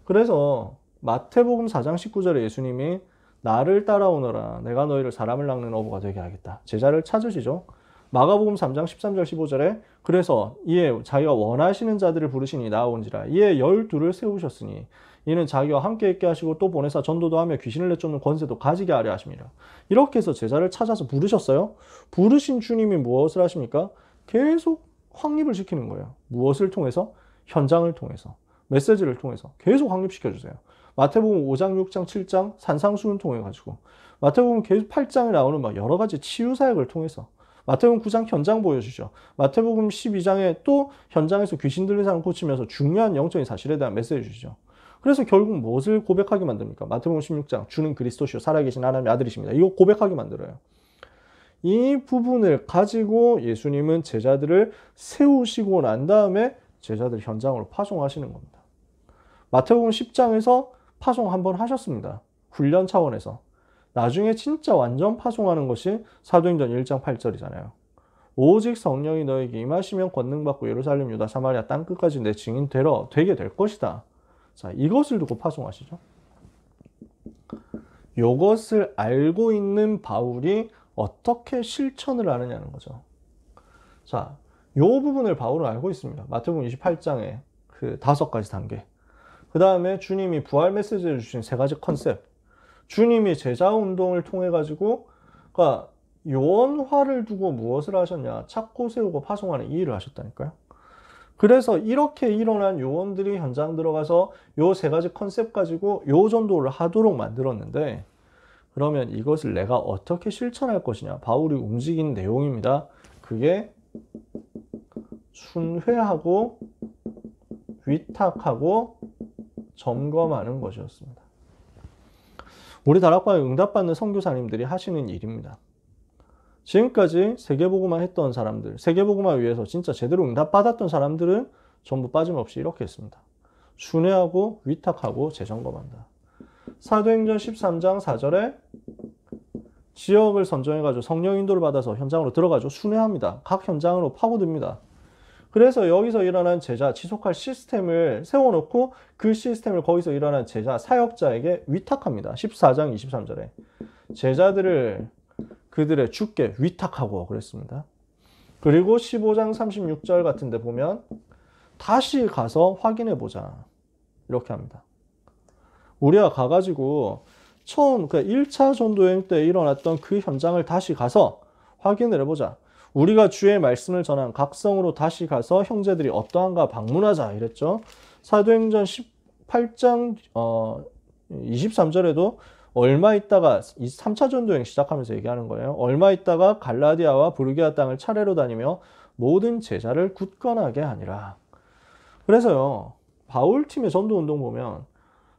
그래서 마태복음 4장 19절에 예수님이 나를 따라오너라 내가 너희를 사람을 낚는 어부가 되게 하겠다. 제자를 찾으시죠. 마가복음 3장 13절 15절에 그래서 이에 자기가 원하시는 자들을 부르시니 나아온지라 이에 12를 세우셨으니 이는 자기와 함께 있게 하시고 또 보내사 전도도 하며 귀신을 내쫓는 권세도 가지게 하려 하심이라. 이렇게 해서 제자를 찾아서 부르셨어요. 부르신 주님이 무엇을 하십니까? 계속 확립을 시키는 거예요. 무엇을 통해서? 현장을 통해서, 메시지를 통해서 계속 확립시켜주세요. 마태복음 5장, 6장, 7장 산상수훈 통해 가지고 마태복음 계속 8장에 나오는 막 여러 가지 치유 사역을 통해서 마태복음 9장 현장 보여주죠. 마태복음 12장에 또 현장에서 귀신 들린 사람 고치면서 중요한 영적인 사실에 대한 메시지 주시죠. 그래서 결국 무엇을 고백하게 만듭니까? 마태복음 16장 주는 그리스도시요 살아계신 하나님의 아들이십니다. 이거 고백하게 만들어요. 이 부분을 가지고 예수님은 제자들을 세우시고 난 다음에 제자들 현장으로 파송하시는 겁니다. 마태복음 10장에서 파송 한번 하셨습니다. 훈련 차원에서. 나중에 진짜 완전 파송하는 것이 사도행전 1장 8절이잖아요. 오직 성령이 너에게 임하시면 권능받고 예루살렘, 유다, 사마리아 땅끝까지 내 증인 되게 될 것이다. 자, 이것을 두고 파송하시죠. 이것을 알고 있는 바울이 어떻게 실천을 하느냐는 거죠. 자, 이 부분을 바울은 알고 있습니다. 마태복음 28장에 그 5가지 단계. 그 다음에 주님이 부활 메시지를 주신 3가지 컨셉. 주님이 제자 운동을 통해 가지고, 그러니까 요원화를 두고 무엇을 하셨냐? 찾고 세우고 파송하는 이 일을 하셨다니까요. 그래서 이렇게 일어난 요원들이 현장 들어가서 요 3가지 컨셉 가지고 요 전도를 하도록 만들었는데, 그러면 이것을 내가 어떻게 실천할 것이냐? 바울이 움직인 내용입니다. 그게 순회하고 위탁하고 점검하는 것이었습니다. 우리 다락방에 응답받는 선교사님들이 하시는 일입니다. 지금까지 세계복음화 했던 사람들, 세계복음화 위해서 진짜 제대로 응답받았던 사람들은 전부 빠짐없이 이렇게 했습니다. 순회하고 위탁하고 재점검한다. 사도행전 13장 4절에 지역을 선정해가지고 성령 인도를 받아서 현장으로 들어가죠. 순회합니다. 각 현장으로 파고듭니다. 그래서 여기서 일어난 제자, 지속할 시스템을 세워놓고 그 시스템을 거기서 일어난 제자, 사역자에게 위탁합니다. 14장 23절에 제자들을 그들의 주께 위탁하고 그랬습니다. 그리고 15장 36절 같은 데 보면 다시 가서 확인해 보자 이렇게 합니다. 우리가 가가지고 처음 그 1차 전도여행 때 일어났던 그 현장을 다시 가서 확인을 해보자. 우리가 주의 말씀을 전한 각성으로 다시 가서 형제들이 어떠한가 방문하자 이랬죠. 사도행전 18장 23절에도 얼마 있다가 3차 전도여행 시작하면서 얘기하는 거예요. 얼마 있다가 갈라디아와 부르기아 땅을 차례로 다니며 모든 제자를 굳건하게 하니라. 그래서요, 바울팀의 전도운동 보면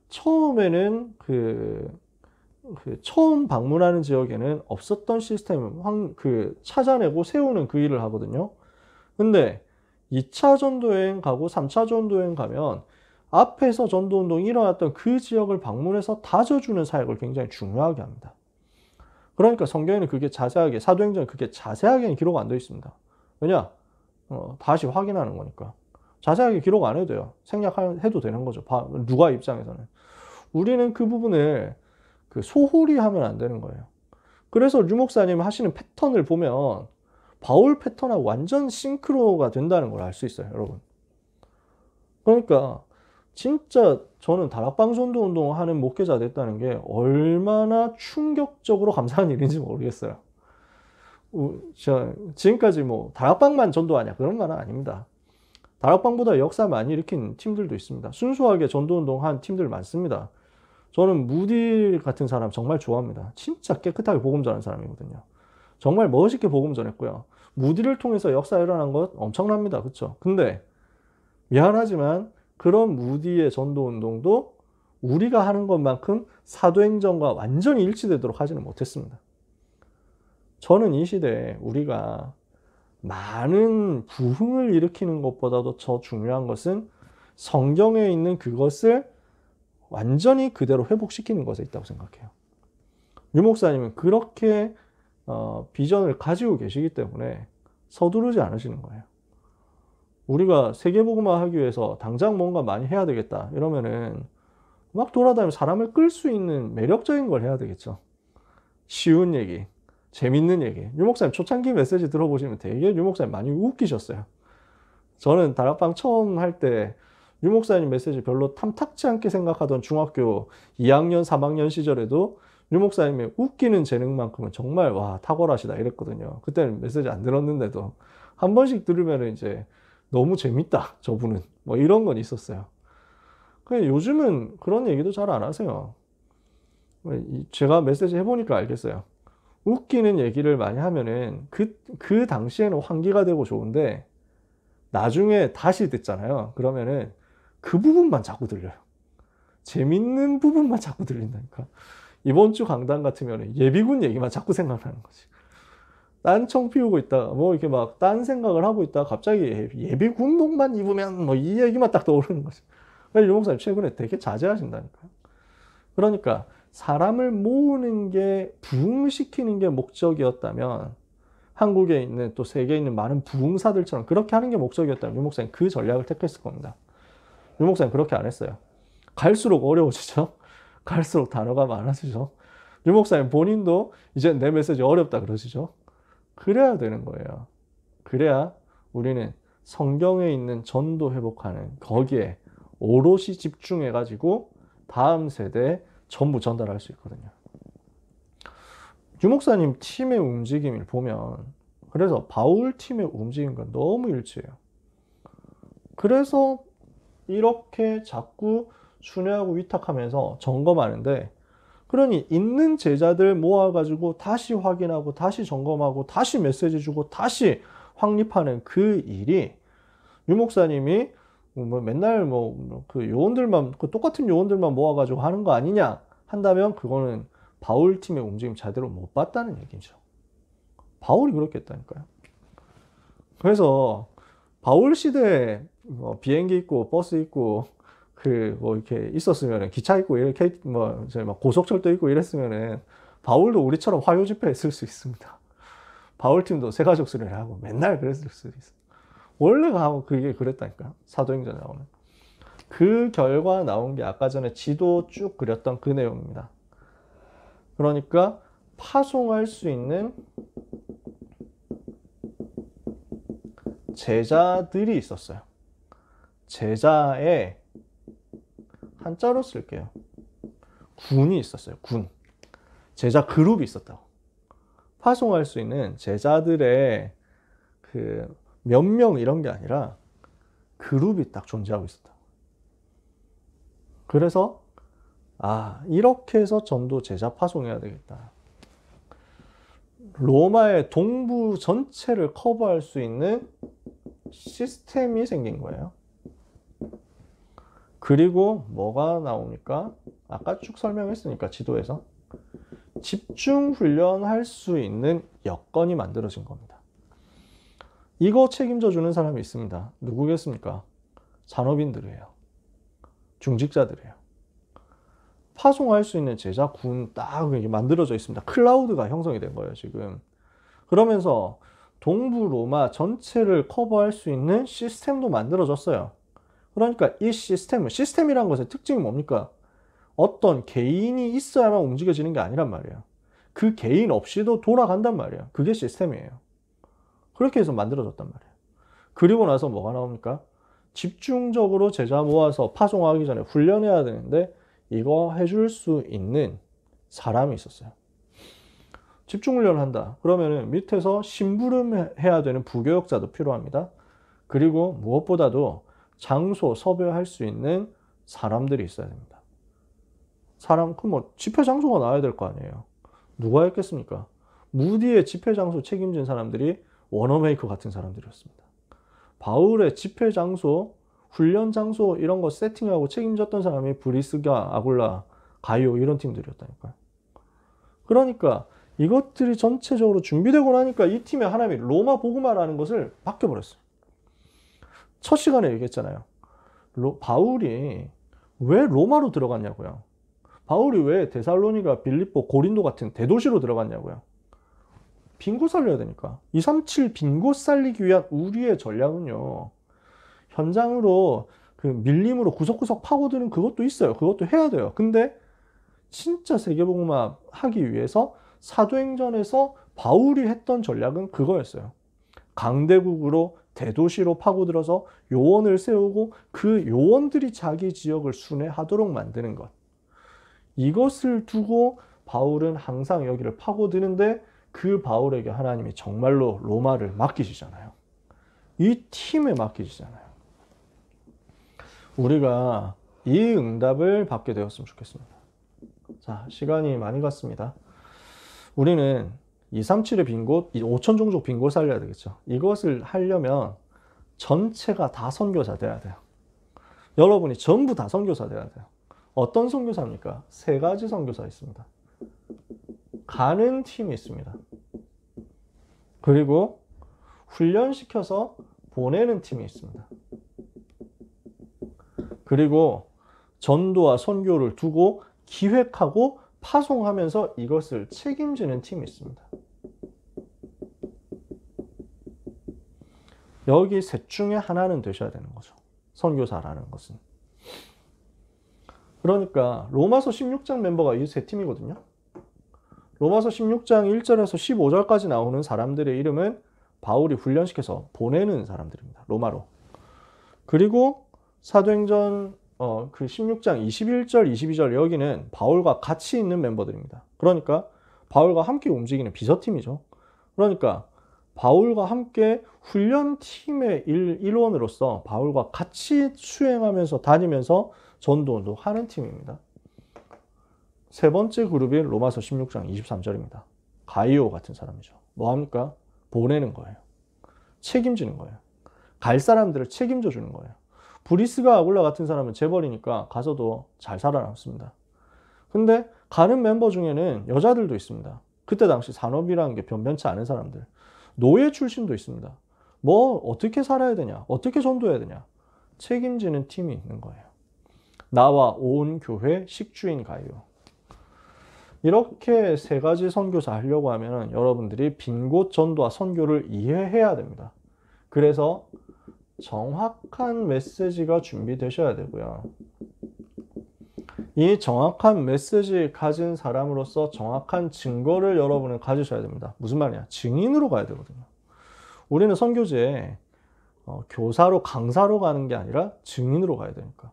처음에는 처음 방문하는 지역에는 없었던 시스템을 찾아내고 세우는 그 일을 하거든요. 근데 2차 전도여행 가고 3차 전도여행 가면 앞에서 전도운동이 일어났던 그 지역을 방문해서 다져주는 사역을 굉장히 중요하게 합니다. 그러니까 성경에는 그게 자세하게, 사도행전에 그게 자세하게는 기록 안 되어 있습니다. 왜냐? 다시 확인하는 거니까. 자세하게 기록 안 해도 돼요. 생략해도 되는 거죠. 누가 입장에서는. 우리는 그 부분을 소홀히 하면 안 되는 거예요. 그래서 류 목사님 하시는 패턴을 보면 바울 패턴하고 완전 싱크로가 된다는 걸 알 수 있어요, 여러분. 그러니까 진짜 저는 다락방 전도 운동을 하는 목회자 됐다는 게 얼마나 충격적으로 감사한 일인지 모르겠어요. 지금까지 뭐 다락방만 전도하냐 그런 말은 아닙니다. 다락방보다 역사 많이 일으킨 팀들도 있습니다. 순수하게 전도 운동한 팀들 많습니다. 저는 무디 같은 사람 정말 좋아합니다. 진짜 깨끗하게 복음 전하는 사람이거든요. 정말 멋있게 복음 전했고요. 무디를 통해서 역사 일어난 것 엄청납니다. 그렇죠? 근데 미안하지만 그런 무디의 전도 운동도 우리가 하는 것만큼 사도행전과 완전히 일치되도록 하지는 못했습니다. 저는 이 시대에 우리가 많은 부흥을 일으키는 것보다도 더 중요한 것은 성경에 있는 그것을 완전히 그대로 회복시키는 것에 있다고 생각해요. 유 목사님은 그렇게 비전을 가지고 계시기 때문에 서두르지 않으시는 거예요. 우리가 세계복음화 하기 위해서 당장 뭔가 많이 해야 되겠다 이러면은 막 돌아다니면 사람을 끌 수 있는 매력적인 걸 해야 되겠죠. 쉬운 얘기, 재밌는 얘기. 유 목사님 초창기 메시지 들어보시면 되게 유 목사님 많이 웃기셨어요. 저는 다락방 처음 할 때 유 목사님 메시지 별로 탐탁지 않게 생각하던 중학교 2학년, 3학년 시절에도 유 목사님의 웃기는 재능만큼은 정말 와 탁월하시다 이랬거든요. 그때는 메시지 안 들었는데도 한 번씩 들으면 이제 너무 재밌다 저분은 뭐 이런 건 있었어요. 요즘은 그런 얘기도 잘 안 하세요. 제가 메시지 해보니까 알겠어요. 웃기는 얘기를 많이 하면은 그 당시에는 환기가 되고 좋은데 나중에 다시 듣잖아요. 그러면은 그 부분만 자꾸 들려요. 재밌는 부분만 자꾸 들린다니까. 이번 주 강단 같으면 예비군 얘기만 자꾸 생각나는 거지. 딴청 피우고 있다가 뭐 이렇게 막 딴 생각을 하고 있다가 갑자기 예비군복만 입으면 뭐 이 얘기만 딱 떠오르는 거지. 유 목사님 최근에 되게 자제하신다니까요. 그러니까 사람을 모으는 게 부흥시키는 게 목적이었다면 한국에 있는 또 세계에 있는 많은 부흥사들처럼 그렇게 하는 게 목적이었다면 유 목사님 그 전략을 택했을 겁니다. 유 목사님 그렇게 안 했어요. 갈수록 어려워지죠. 갈수록 단어가 많아지죠. 유 목사님 본인도 이제 내 메시지 어렵다 그러시죠. 그래야 되는 거예요. 그래야 우리는 성경에 있는 전도 회복하는 거기에 오롯이 집중해가지고 다음 세대에 전부 전달할 수 있거든요. 유 목사님 팀의 움직임을 보면 그래서 바울 팀의 움직임과 너무 일치해요. 그래서 이렇게 자꾸 순회하고 위탁하면서 점검하는데 그러니 있는 제자들 모아가지고 다시 확인하고 다시 점검하고 다시 메시지 주고 다시 확립하는 그 일이 유 목사님이 뭐 맨날 그 요원들만 그 똑같은 요원들만 모아가지고 하는 거 아니냐 한다면 그거는 바울 팀의 움직임 제대로 못 봤다는 얘기죠. 바울이 그렇게 했다니까요. 그래서 바울 시대에 비행기 있고 버스 있고 뭐 이렇게 있었으면은 기차 있고 이렇게 뭐 이제 막 고속철도 있고 이랬으면은 바울도 우리처럼 화요 집회했을 수 있습니다. 바울 팀도 세가족 수련회 하고 맨날 그랬을 수 있어. 원래가 그게 그랬다니까. 사도행전에 나오는. 그 결과 나온 게 아까 전에 지도 쭉 그렸던 그 내용입니다. 그러니까 파송할 수 있는 제자들이 있었어요. 제자의 한자로 쓸게요. 군이 있었어요. 군. 제자 그룹이 있었다고. 파송할 수 있는 제자들의 그 몇 명 이런 게 아니라 그룹이 딱 존재하고 있었다. 그래서 이렇게 해서 전도 제자 파송해야 되겠다. 로마의 동부 전체를 커버할 수 있는 시스템이 생긴 거예요. 그리고 뭐가 나오니까 아까 쭉 설명했으니까 지도에서 집중 훈련할 수 있는 여건이 만들어진 겁니다. 이거 책임져 주는 사람이 있습니다. 누구겠습니까? 산업인들이에요. 중직자들이에요. 파송할 수 있는 제자군 딱 만들어져 있습니다. 클라우드가 형성이 된 거예요, 지금. 그러면서 동부 로마 전체를 커버할 수 있는 시스템도 만들어졌어요. 그러니까 이 시스템이란 것의 특징이 뭡니까? 어떤 개인이 있어야만 움직여지는 게 아니란 말이에요. 그 개인 없이도 돌아간단 말이에요. 그게 시스템이에요. 그렇게 해서 만들어졌단 말이에요. 그리고 나서 뭐가 나옵니까? 집중적으로 제자 모아서 파송하기 전에 훈련해야 되는데 이거 해줄 수 있는 사람이 있었어요. 집중훈련을 한다. 그러면은 밑에서 심부름해야 되는 부교역자도 필요합니다. 그리고 무엇보다도 장소, 섭외할 수 있는 사람들이 있어야 됩니다. 집회 장소가 나와야 될 거 아니에요. 누가 했겠습니까? 무디의 집회 장소 책임진 사람들이 워너메이커 같은 사람들이었습니다. 바울의 집회 장소, 훈련 장소 이런 거 세팅하고 책임졌던 사람이 브리스가, 아굴라, 가이오 이런 팀들이었다니까요. 그러니까 이것들이 전체적으로 준비되고 나니까 이 팀의 하나님이 로마 복음화라는 것을 바뀌어버렸어요. 첫 시간에 얘기했잖아요. 바울이 왜 로마로 들어갔냐고요. 바울이 왜 데살로니가, 빌립보, 고린도 같은 대도시로 들어갔냐고요. 빈곳 살려야 되니까. 237 빈곳 살리기 위한 우리의 전략은요. 현장으로 그 밀림으로 구석구석 파고드는 그것도 있어요. 그것도 해야 돼요. 근데 진짜 세계복음화 하기 위해서 사도행전에서 바울이 했던 전략은 그거였어요. 강대국으로 대도시로 파고들어서 요원을 세우고 그 요원들이 자기 지역을 순회하도록 만드는 것. 이것을 두고 바울은 항상 여기를 파고드는데 그 바울에게 하나님이 정말로 로마를 맡기시잖아요. 이 팀에 맡기시잖아요. 우리가 이 응답을 받게 되었으면 좋겠습니다. 자, 시간이 많이 갔습니다. 우리는 237의 빈곳, 5천 종족 빈곳 살려야 되겠죠. 이것을 하려면 전체가 다 선교사 돼야 돼요. 여러분이 전부 다 선교사 돼야 돼요. 어떤 선교사입니까? 세 가지 선교사 있습니다. 가는 팀이 있습니다. 그리고 훈련시켜서 보내는 팀이 있습니다. 그리고 전도와 선교를 두고 기획하고 파송하면서 이것을 책임지는 팀이 있습니다. 여기 셋 중에 하나는 되셔야 되는 거죠. 선교사라는 것은. 그러니까 로마서 16장 멤버가 이 세 팀이거든요. 로마서 16장 1절에서 15절까지 나오는 사람들의 이름은 바울이 훈련시켜서 보내는 사람들입니다. 로마로. 그리고 사도행전 그 16장 21절, 22절 여기는 바울과 같이 있는 멤버들입니다. 그러니까 바울과 함께 움직이는 비서팀이죠. 그러니까 바울과 함께 훈련팀의 일원으로서 바울과 같이 수행하면서 다니면서 전도도 하는 팀입니다. 세 번째 그룹이 로마서 16장 23절입니다. 가이오 같은 사람이죠. 뭐합니까? 보내는 거예요. 책임지는 거예요. 갈 사람들을 책임져 주는 거예요. 브리스가 아굴라 같은 사람은 재벌이니까 가서도 잘 살아남습니다. 근데 가는 멤버 중에는 여자들도 있습니다. 그때 당시 산업이라는 게 변변치 않은 사람들. 노예 출신도 있습니다. 뭐 어떻게 살아야 되냐? 어떻게 전도해야 되냐? 책임지는 팀이 있는 거예요. 나와 온 교회 식주인 가요. 이렇게 세 가지 선교사 하려고 하면 여러분들이 빈 곳 전도와 선교를 이해해야 됩니다. 그래서 정확한 메시지가 준비되셔야 되고요. 이 정확한 메시지 가진 사람으로서 정확한 증거를 여러분은 가지셔야 됩니다. 무슨 말이냐? 증인으로 가야 되거든요. 우리는 선교지에 교사로 강사로 가는 게 아니라 증인으로 가야 되니까.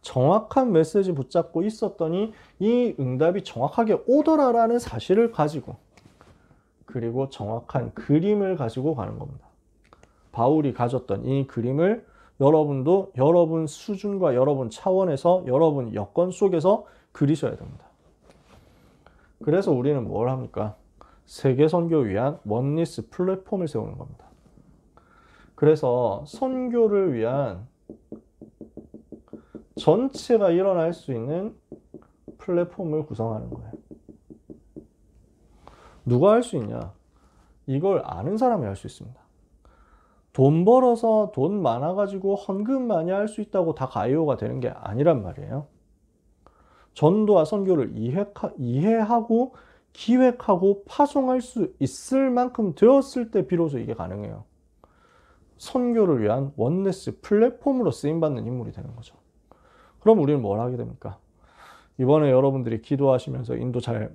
정확한 메시지 붙잡고 있었더니 이 응답이 정확하게 오더라라는 사실을 가지고, 그리고 정확한 그림을 가지고 가는 겁니다. 바울이 가졌던 이 그림을 여러분도 여러분 수준과 여러분 차원에서 여러분 여건 속에서 그리셔야 됩니다. 그래서 우리는 뭘 합니까? 세계 선교 위한 원리스 플랫폼을 세우는 겁니다. 그래서 선교를 위한 전체가 일어날 수 있는 플랫폼을 구성하는 거예요. 누가 할 수 있냐? 이걸 아는 사람이 할 수 있습니다. 돈 벌어서 돈 많아가지고 헌금 많이 할 수 있다고 다 가이오가 되는 게 아니란 말이에요. 전도와 선교를 이해하고 기획하고 파송할 수 있을 만큼 되었을 때 비로소 이게 가능해요. 선교를 위한 원네스 플랫폼으로 쓰임받는 인물이 되는 거죠. 그럼 우리는 뭘 하게 됩니까? 이번에 여러분들이 기도하시면서 인도 잘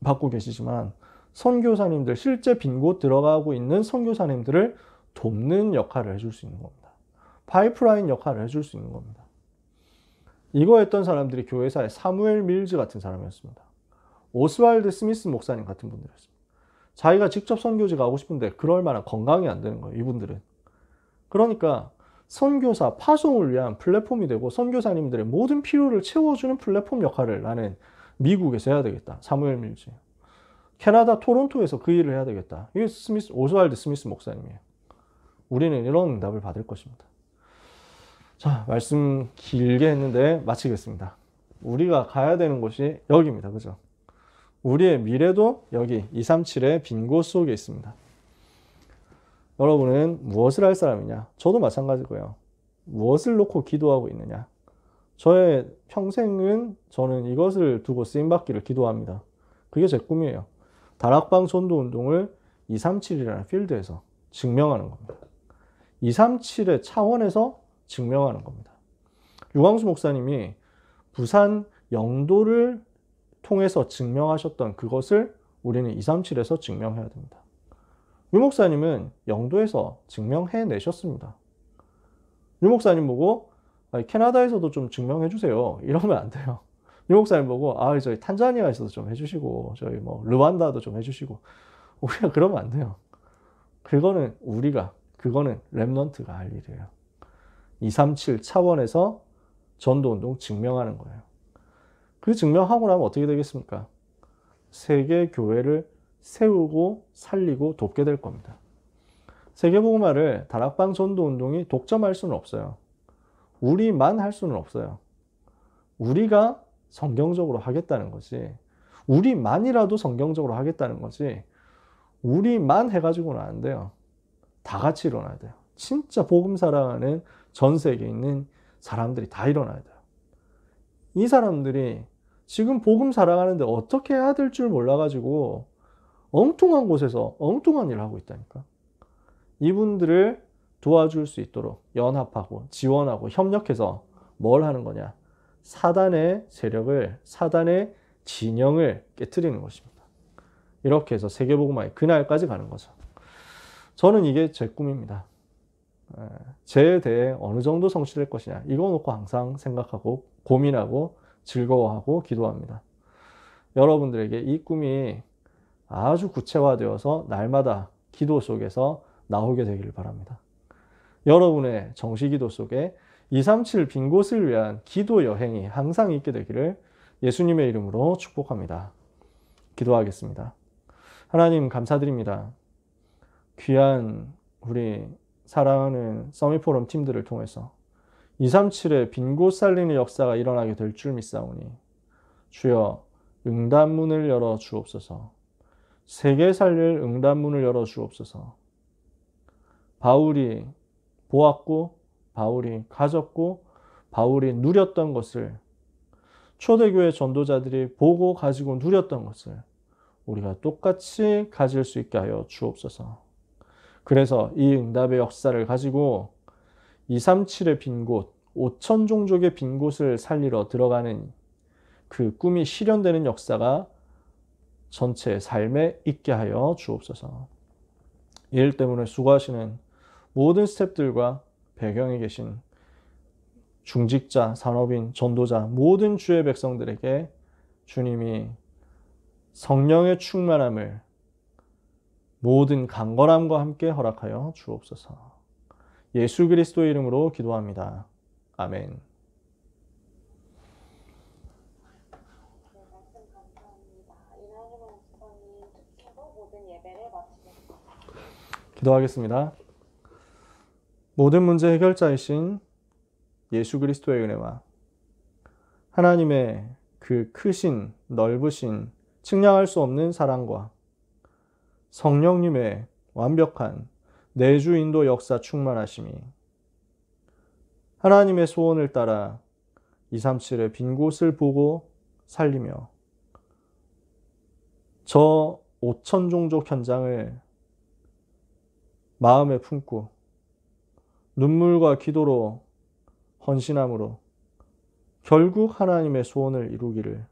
받고 계시지만 선교사님들, 실제 빈 곳 들어가고 있는 선교사님들을 돕는 역할을 해줄 수 있는 겁니다. 파이프라인 역할을 해줄 수 있는 겁니다. 이거 했던 사람들이 교회사에 사무엘 밀즈 같은 사람이었습니다. 오스왈드 스미스 목사님 같은 분들이었습니다. 자기가 직접 선교지 가고 싶은데 그럴 만한 건강이 안 되는 거예요, 이분들은. 그러니까 선교사 파송을 위한 플랫폼이 되고 선교사님들의 모든 필요를 채워주는 플랫폼 역할을 나는 미국에서 해야 되겠다. 사무엘 밀즈. 캐나다 토론토에서 그 일을 해야 되겠다. 이게 오스왈드 스미스 목사님이에요. 우리는 이런 응답을 받을 것입니다. 자, 말씀 길게 했는데 마치겠습니다. 우리가 가야 되는 곳이 여기입니다. 그죠? 우리의 미래도 여기 237의 빈 곳 속에 있습니다. 여러분은 무엇을 할 사람이냐? 저도 마찬가지고요. 무엇을 놓고 기도하고 있느냐? 저의 평생은 저는 이것을 두고 쓰임받기를 기도합니다. 그게 제 꿈이에요. 다락방 전도 운동을 237이라는 필드에서 증명하는 겁니다. 237의 차원에서 증명하는 겁니다. 유광수 목사님이 부산 영도를 통해서 증명하셨던 그것을 우리는 237에서 증명해야 됩니다. 유 목사님은 영도에서 증명해내셨습니다. 유 목사님 보고 캐나다에서도 좀 증명해 주세요. 이러면 안 돼요. 유 목사님 보고 저희 탄자니아에서도 좀 해주시고 저희 뭐 르완다도 좀 해주시고 우리가 그러면 안 돼요. 그거는 랩넌트가 할 일이에요. 237 차원에서 전도운동 증명하는 거예요. 그 증명하고 나면 어떻게 되겠습니까? 세계 교회를 세우고 살리고 돕게 될 겁니다. 세계복음화를 다락방 전도운동이 독점할 수는 없어요. 우리만 할 수는 없어요. 우리가 성경적으로 하겠다는 거지. 우리만이라도 성경적으로 하겠다는 거지. 우리만 해가지고는 안 돼요. 다 같이 일어나야 돼요. 진짜 복음 사랑하는 전 세계에 있는 사람들이 다 일어나야 돼요. 이 사람들이 지금 복음 사랑하는데 어떻게 해야 될 줄 몰라가지고 엉뚱한 곳에서 엉뚱한 일을 하고 있다니까. 이분들을 도와줄 수 있도록 연합하고 지원하고 협력해서 뭘 하는 거냐? 사단의 세력을, 사단의 진영을 깨트리는 것입니다. 이렇게 해서 세계복음화의 그날까지 가는 거죠. 저는 이게 제 꿈입니다. 제 대에 어느 정도 성취될 것이냐. 이거 놓고 항상 생각하고 고민하고 즐거워하고 기도합니다. 여러분들에게 이 꿈이 아주 구체화되어서 날마다 기도 속에서 나오게 되기를 바랍니다. 여러분의 정시기도 속에 237 빈 곳을 위한 기도 여행이 항상 있게 되기를 예수님의 이름으로 축복합니다. 기도하겠습니다. 하나님 감사드립니다. 귀한 우리 사랑하는 서밋포럼 팀들을 통해서 237의 빈 곳 살리는 역사가 일어나게 될 줄 믿사오니 주여 응답문을 열어 주옵소서. 세계 살릴 응답문을 열어 주옵소서. 바울이 보았고 바울이 가졌고 바울이 누렸던 것을, 초대교회 전도자들이 보고 가지고 누렸던 것을 우리가 똑같이 가질 수 있게 하여 주옵소서. 그래서 이 응답의 역사를 가지고 237의 빈 곳, 5천 종족의 빈 곳을 살리러 들어가는 그 꿈이 실현되는 역사가 전체 삶에 있게 하여 주옵소서. 이 일 때문에 수고하시는 모든 스태프들과 배경에 계신 중직자, 산업인, 전도자, 모든 주의 백성들에게 주님이 성령의 충만함을 모든 강건함과 함께 허락하여 주옵소서. 예수 그리스도의 이름으로 기도합니다. 아멘. 네, 말씀 감사합니다. 이나희로 목사님 특혜로 모든 예배를 마치겠습니다. 기도하겠습니다. 모든 문제 해결자이신 예수 그리스도의 은혜와 하나님의 그 크신, 넓으신, 측량할 수 없는 사랑과 성령님의 완벽한 내주 인도 역사 충만하심이 하나님의 소원을 따라 237의 빈 곳을 보고 살리며 저 5천 종족 현장을 마음에 품고 눈물과 기도로 헌신함으로 결국 하나님의 소원을 이루기를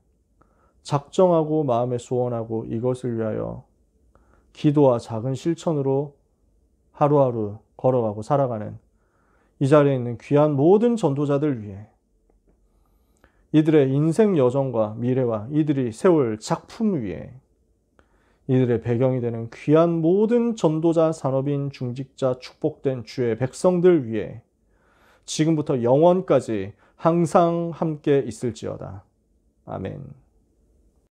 작정하고 마음에 소원하고 이것을 위하여 기도와 작은 실천으로 하루하루 걸어가고 살아가는 이 자리에 있는 귀한 모든 전도자들 위해 이들의 인생 여정과 미래와 이들이 세울 작품 위에 이들의 배경이 되는 귀한 모든 전도자, 산업인, 중직자, 축복된 주의 백성들 위해 지금부터 영원까지 항상 함께 있을지어다. 아멘.